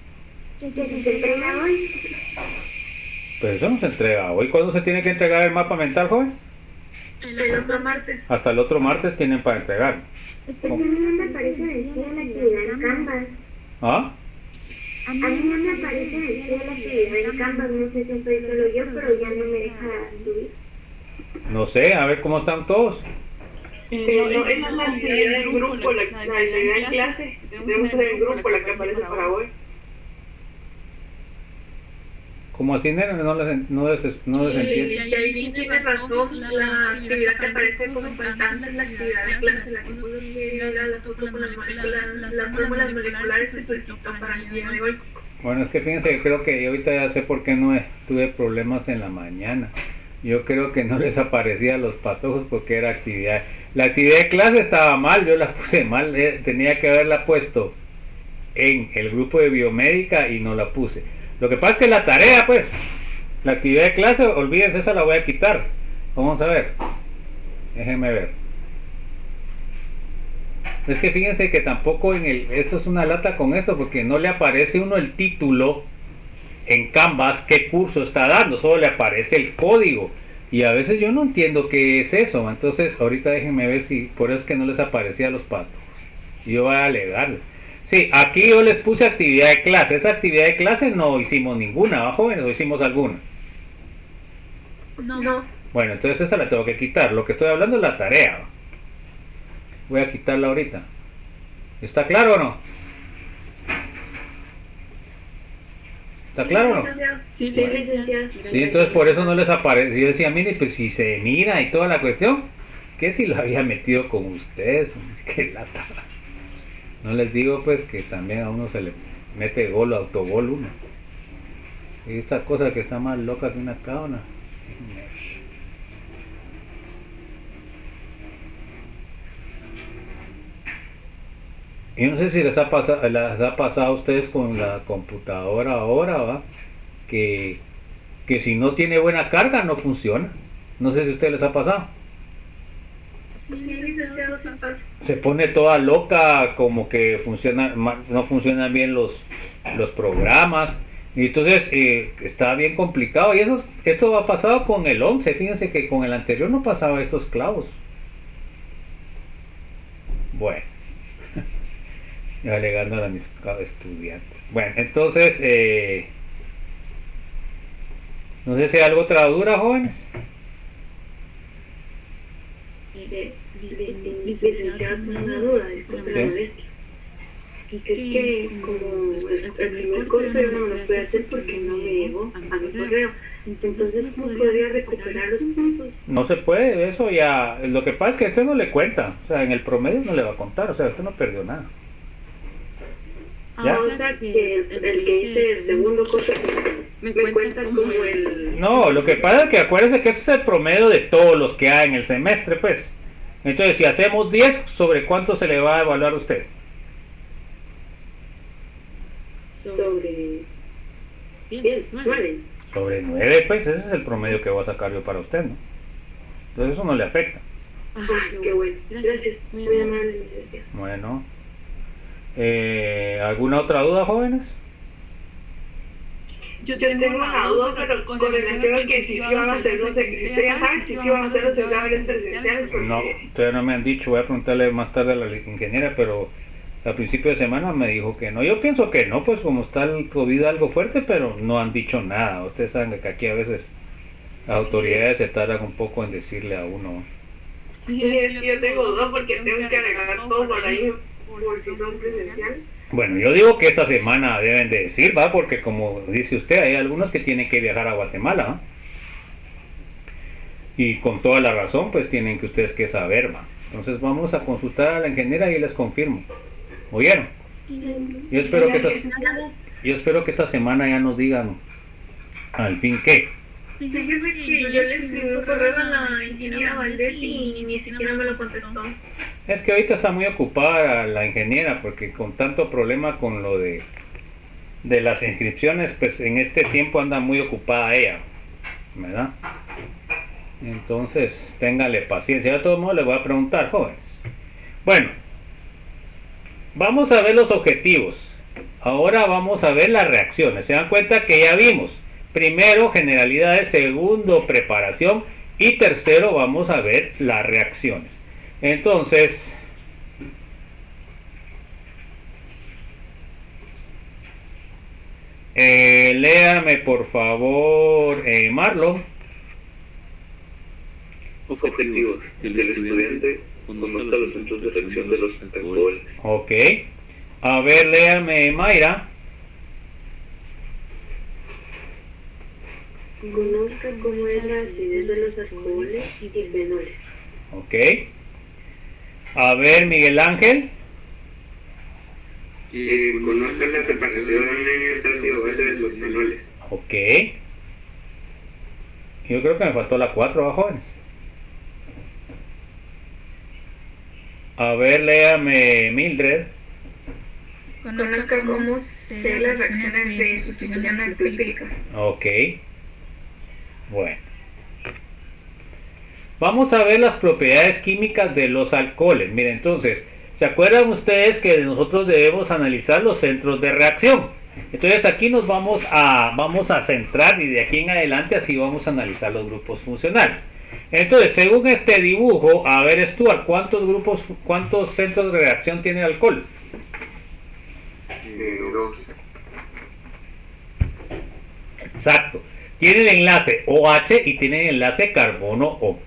Que se entrega hoy. Pues eso no se entrega hoy. ¿Cuándo se tiene que entregar el mapa mental, joven? El otro martes. Hasta el otro martes tienen para entregar. Es que a mí no me aparece decir la actividad en Canvas. ¿Ah? A mí no me aparece decir la actividad en Canvas. No sé si soy solo yo, pero ya no me deja subir. No sé, a ver cómo están todos. No, esa es la actividad del grupo, la actividad en clase. Tenemos que hacer el grupo, la que aparece para hoy. ¿Cómo así, nena? No les entiendo. Y ahí tienes razón, la actividad que aparece como faltante es la actividad de clase, la que pudo ir a la foto con las fórmulas moleculares que solicitó para el día de hoy. Bueno, es que fíjense, yo creo que ahorita ya sé por qué no tuve problemas en la mañana. Yo creo que no les aparecía a los patojos porque era actividad. La actividad de clase estaba mal, yo la puse mal, tenía que haberla puesto en el grupo de biomédica y no la puse. Lo que pasa es que la tarea, pues, la actividad de clase, olvídense, esa la voy a quitar. Vamos a ver, déjenme ver. Es que fíjense que tampoco esto es una lata con esto, porque no le aparece uno el título en Canvas qué curso está dando, solo le aparece el código. Y a veces yo no entiendo qué es eso. Entonces, ahorita déjenme ver si por eso es que no les aparecía a los patos. Y yo voy a alegarles. Sí, aquí yo les puse actividad de clase. Esa actividad de clase no hicimos ninguna, ¿va, jóvenes? ¿O hicimos alguna? No. Bueno, entonces esa la tengo que quitar. Lo que estoy hablando es la tarea, ¿va? Voy a quitarla ahorita. ¿Está claro o no? ¿Está claro o no? Sí, licenciado. Sí, entonces por eso no les aparece. Yo decía, mire, pues si se mira y toda la cuestión, que si lo había metido con ustedes, qué lata. No les digo pues que también a uno se le mete gol, autogol uno. Y esta cosa que está más loca que una cabra. Yo no sé si les ha pasado a ustedes con la computadora ahora, ¿va? Que si no tiene buena carga no funciona. No sé si a ustedes les ha pasado. Se pone toda loca, como que no funcionan bien los programas, y entonces está bien complicado. Y esto ha pasado con el 11. Fíjense que con el anterior no pasaba estos clavos. Bueno, ya alegando a mis estudiantes. Bueno, entonces no sé si hay algo otra duda, jóvenes. Licenciado, una duda, disculpe la molestia. Es que como el primer curso yo no lo pude hacer porque no me llegó a mi correo. Entonces, ¿cómo podría recuperar los puntos? No se puede, eso ya. Lo que pasa es que esto no le cuenta. O sea, en el promedio no le va a contar. O sea, usted no perdió nada. ¿Ya? O sea, que el que hice el segundo curso me cuenta como el... No, lo que pasa es que acuérdese que ese es el promedio de todos los que hay en el semestre, pues. Entonces, si hacemos 10, ¿sobre cuánto se le va a evaluar a usted? Sobre Bien, 9. Sobre 9, pues ese es el promedio que voy a sacar yo para usted, ¿no? Entonces eso no le afecta. Qué bueno. Gracias. Muy amable, licenciado. Bueno. ¿Alguna otra duda, jóvenes? Yo tengo una duda, pero con relación a que si van a hacer los ustedes ya saben si van a hacer los exámenes presenciales. No, ustedes no me han dicho, voy a preguntarle más tarde a la ingeniera, pero a principio de semana me dijo que no. Yo pienso que no, pues como está el COVID algo fuerte, pero no han dicho nada. Ustedes saben que aquí a veces las autoridades se tardan un poco en decirle a uno. Sí, yo tengo duda porque tengo que agregar todo por ahí, por si son presenciales. Bueno, yo digo que esta semana deben de decir, ¿va? Porque como dice usted, hay algunos que tienen que viajar a Guatemala, ¿va? Y con toda la razón, pues tienen que ustedes que saber, ¿va? Entonces vamos a consultar a la ingeniera y les confirmo. ¿Oyeron? Yo espero que esta semana ya nos digan al fin qué. Fíjese que yo le escribí un correo a la ingeniera Valdés y ni siquiera me lo contestó. Es que ahorita está muy ocupada la ingeniera porque con tanto problema con lo de las inscripciones, pues en este tiempo anda muy ocupada ella, ¿verdad? Entonces, téngale paciencia. De todos modos, le voy a preguntar, jóvenes. Bueno, vamos a ver los objetivos. Ahora vamos a ver las reacciones. Se dan cuenta que ya vimos. Primero, generalidades. Segundo, preparación. Y tercero, vamos a ver las reacciones. Entonces, léame por favor, Marlon. Objetivos. Que el estudiante conozca los centros de reacción de los alcoholes. Ok. A ver, léame, Mayra. Conozca cómo es la acidez de los alcoholes y fenoles. Ok. A ver, Miguel Ángel. Conozca la separación en el ácido base de los fenoles. Ok. Yo creo que me faltó la 4, ¿va, jóvenes? A ver, léame, Mildred. Conozca cómo se las reacciones de sustitución alcohólica. Ok. Bueno. Vamos a ver las propiedades químicas de los alcoholes. Miren, entonces, ¿se acuerdan ustedes que nosotros debemos analizar los centros de reacción? Entonces aquí nos vamos a centrar y de aquí en adelante así vamos a analizar los grupos funcionales. Entonces, según este dibujo, a ver Stuart, ¿cuántos centros de reacción tiene el alcohol? 2. Exacto. Tiene el enlace OH y tiene el enlace carbono-O.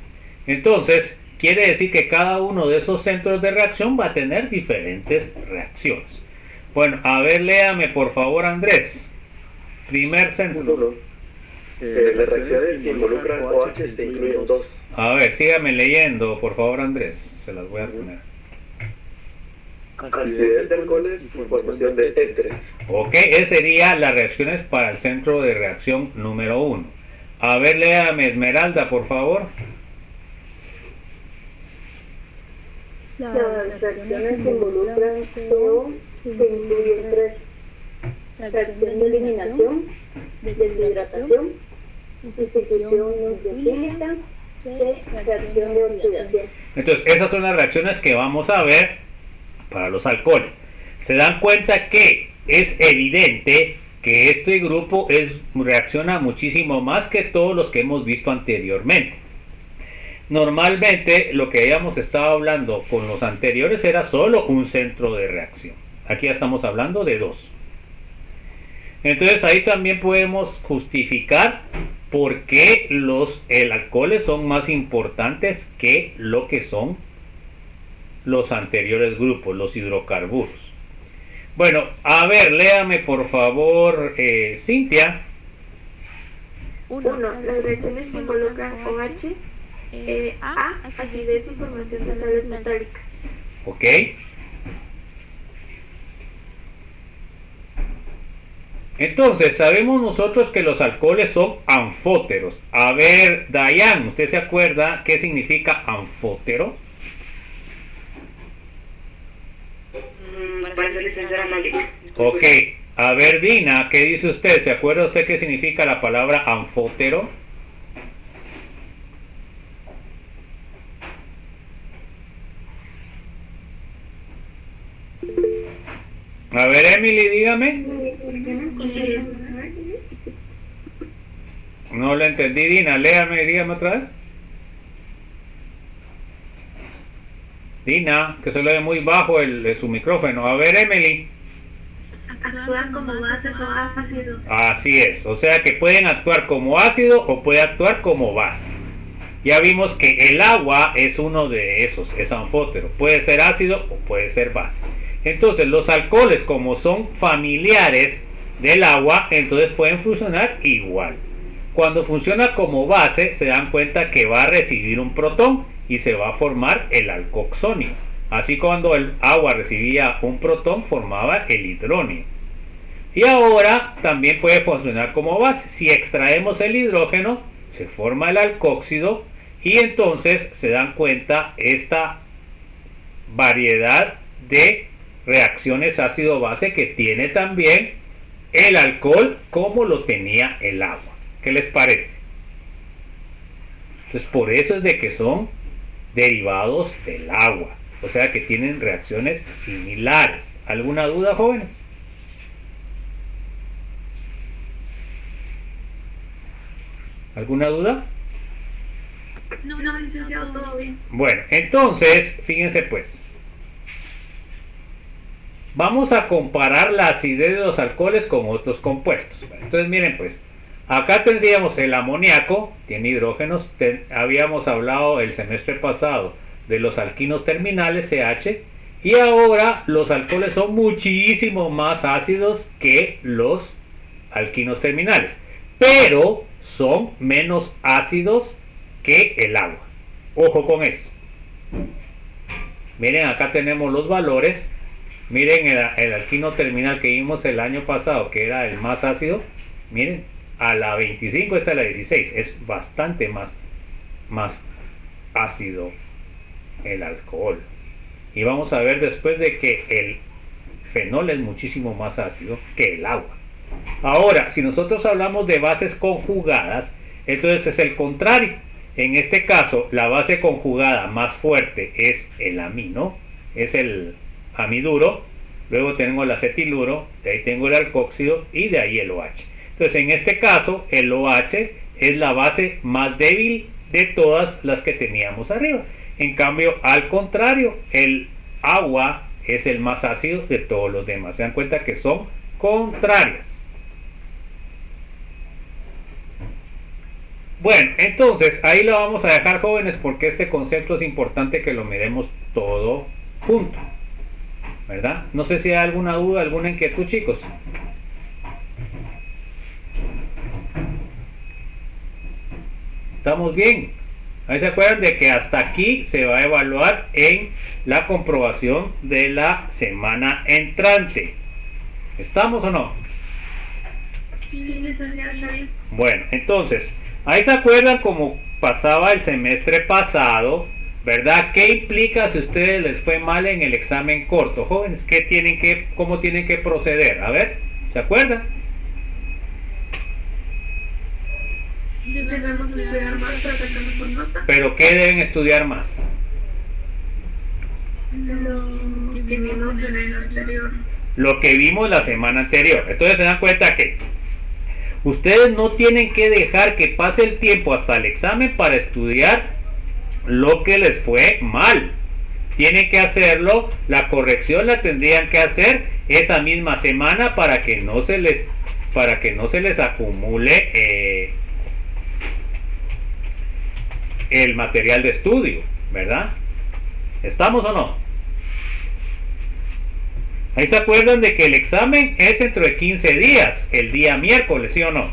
Entonces, quiere decir que cada uno de esos centros de reacción va a tener diferentes reacciones. Bueno, a ver, léame por favor, Andrés. Primer centro. Las reacciones que involucran OH se incluyen 2. A ver, sígame leyendo, por favor, Andrés. Se las voy a poner. Acidez de alcoholes y formación de ésteres. Ok, esas serían las reacciones para el centro de reacción número 1. A ver, léame, Esmeralda, por favor. Las reacciones que involucran CO se incluyen 3. Reacción de eliminación, deshidratación, sustitución nucleofílica, C. Reacción de oxidación. Entonces, esas son las reacciones que vamos a ver para los alcoholes. Se dan cuenta que es evidente que este grupo reacciona muchísimo más que todos los que hemos visto anteriormente. Normalmente lo que habíamos estado hablando con los anteriores era solo un centro de reacción. Aquí ya estamos hablando de 2. Entonces ahí también podemos justificar por qué los alcoholes son más importantes que lo que son los anteriores grupos, los hidrocarburos. Bueno, a ver, léame por favor, Cintia. 1. Las reacciones que involucran OH, A, acidez y formación de sales metálicas. Ok. Entonces, sabemos nosotros que los alcoholes son anfóteros. A ver, Dayan, ¿usted se acuerda qué significa anfótero? Para ser sincera, no. Ok, A ver, Dina, ¿qué dice usted? ¿Se acuerda usted qué significa la palabra anfótero? A ver, Emily, dígame. No lo entendí, Dina, dígame otra vez. Dina, que se le ve muy bajo su micrófono. A ver, Emily. Actúan como bases o ácidos. Así es, o sea que pueden actuar como ácido o puede actuar como base. Ya vimos que el agua es uno de esos, es anfótero. Puede ser ácido o puede ser base. Entonces los alcoholes, como son familiares del agua, entonces pueden funcionar igual. Cuando funciona como base, se dan cuenta que va a recibir un protón y se va a formar el alcoxonio. Así cuando el agua recibía un protón, formaba el hidrógeno. Y ahora también puede funcionar como base. Si extraemos el hidrógeno, se forma el alcóxido y entonces se dan cuenta esta variedad de reacciones ácido-base que tiene también el alcohol como lo tenía el agua. ¿Qué les parece? Entonces por eso es de que son derivados del agua, o sea que tienen reacciones similares. ¿Alguna duda, jóvenes? ¿Alguna duda? No, licenciado, todo bien. Bueno, entonces, fíjense pues. Vamos a comparar la acidez de los alcoholes con otros compuestos. Entonces, miren pues, acá tendríamos el amoníaco, tiene hidrógenos. Habíamos hablado el semestre pasado de los alquinos terminales, CH. Y ahora los alcoholes son muchísimo más ácidos que los alquinos terminales. Pero son menos ácidos que el agua. Ojo con eso. Miren, acá tenemos los valores. Miren el alquino terminal que vimos el año pasado, que era el más ácido. Miren, a la 25, esta es la 16. Es bastante más ácido el alcohol. Y vamos a ver después de que el fenol es muchísimo más ácido que el agua. Ahora, si nosotros hablamos de bases conjugadas, entonces es el contrario. En este caso, la base conjugada más fuerte es el amino, es el amiduro. Luego tengo el acetiluro, de ahí tengo el alcóxido y de ahí el OH. Entonces, en este caso, el OH es la base más débil de todas las que teníamos arriba. En cambio, al contrario, el agua es el más ácido de todos los demás. Se dan cuenta que son contrarias. Bueno, entonces ahí lo vamos a dejar, jóvenes, porque este concepto es importante que lo miremos todo junto, ¿verdad? No sé si hay alguna duda, alguna inquietud, chicos. ¿Estamos bien? Ahí se acuerdan de que hasta aquí se va a evaluar en la comprobación de la semana entrante. ¿Estamos o no? Sí, está bien. Bueno, entonces, ahí se acuerdan cómo pasaba el semestre pasado, ¿verdad? ¿Qué implica si a ustedes les fue mal en el examen corto, jóvenes? ¿Cómo tienen que proceder? A ver, ¿se acuerdan? Debemos estudiar más para sacarnos por nota. ¿Pero qué deben estudiar más? Lo que vimos en el anterior. Lo que vimos la semana anterior. Entonces se dan cuenta que ustedes no tienen que dejar que pase el tiempo hasta el examen para estudiar lo que les fue mal. Tienen que hacerlo, la corrección la tendrían que hacer esa misma semana para que no se les acumule el material de estudio, ¿verdad? ¿Estamos o no? Ahí se acuerdan de que el examen es dentro de 15 días, el día miércoles, ¿sí o no?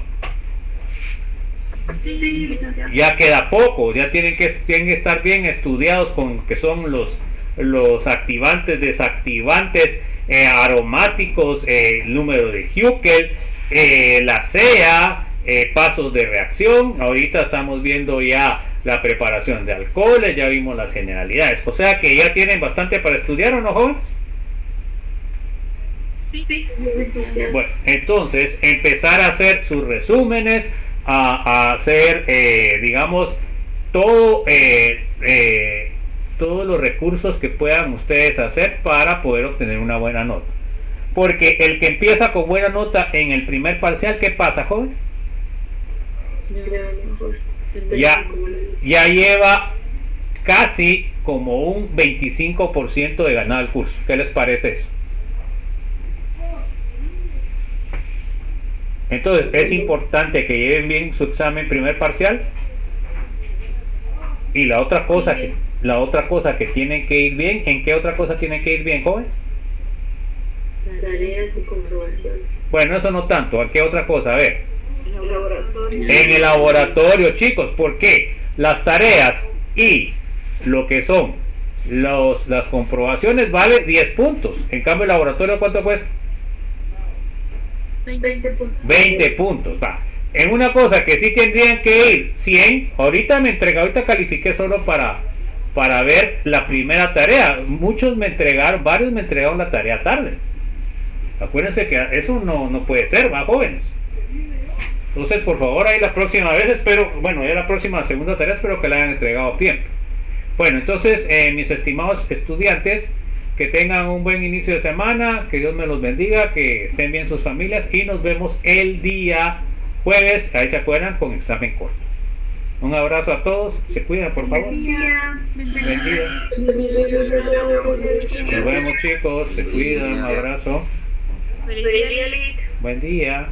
Sí, ya queda poco, ya tienen que estar bien estudiados con que son los activantes, desactivantes, aromáticos, el número de Huckel, la CEA, pasos de reacción. Ahorita estamos viendo ya la preparación de alcoholes, ya vimos las generalidades, o sea que ya tienen bastante para estudiar, ¿o no, jóvenes? Sí. Bueno, entonces empezar a hacer sus resúmenes, a hacer, digamos, todos los recursos que puedan ustedes hacer para poder obtener una buena nota. Porque el que empieza con buena nota en el primer parcial, ¿qué pasa, joven? Ya lleva casi como un 25% de ganado el curso. ¿Qué les parece eso? Entonces es importante que lleven bien su examen primer parcial. Y la otra cosa que tienen que ir bien, ¿en qué otra cosa tienen que ir bien, joven? Tareas y comprobación. Bueno, eso no tanto. ¿A qué otra cosa? A ver. En el laboratorio, chicos, ¿por qué? Las tareas y lo que son las comprobaciones vale 10 puntos. En cambio, el laboratorio, ¿cuánto cuesta? 20 puntos. 20 puntos. Va. En una cosa que sí tendrían que ir 100, ahorita califiqué solo para ver la primera tarea. Varios me entregaron la tarea tarde. Acuérdense que eso no puede ser, ¿va, jóvenes? Entonces, por favor, ahí la próxima vez ya la próxima segunda tarea espero que la hayan entregado a tiempo. Bueno, entonces, mis estimados estudiantes, que tengan un buen inicio de semana, que Dios me los bendiga, que estén bien sus familias y nos vemos el día jueves, ahí se acuerdan, con examen corto. Un abrazo a todos, se cuidan, por favor. Buen día. Nos vemos, chicos, se cuidan, un abrazo. Buen día.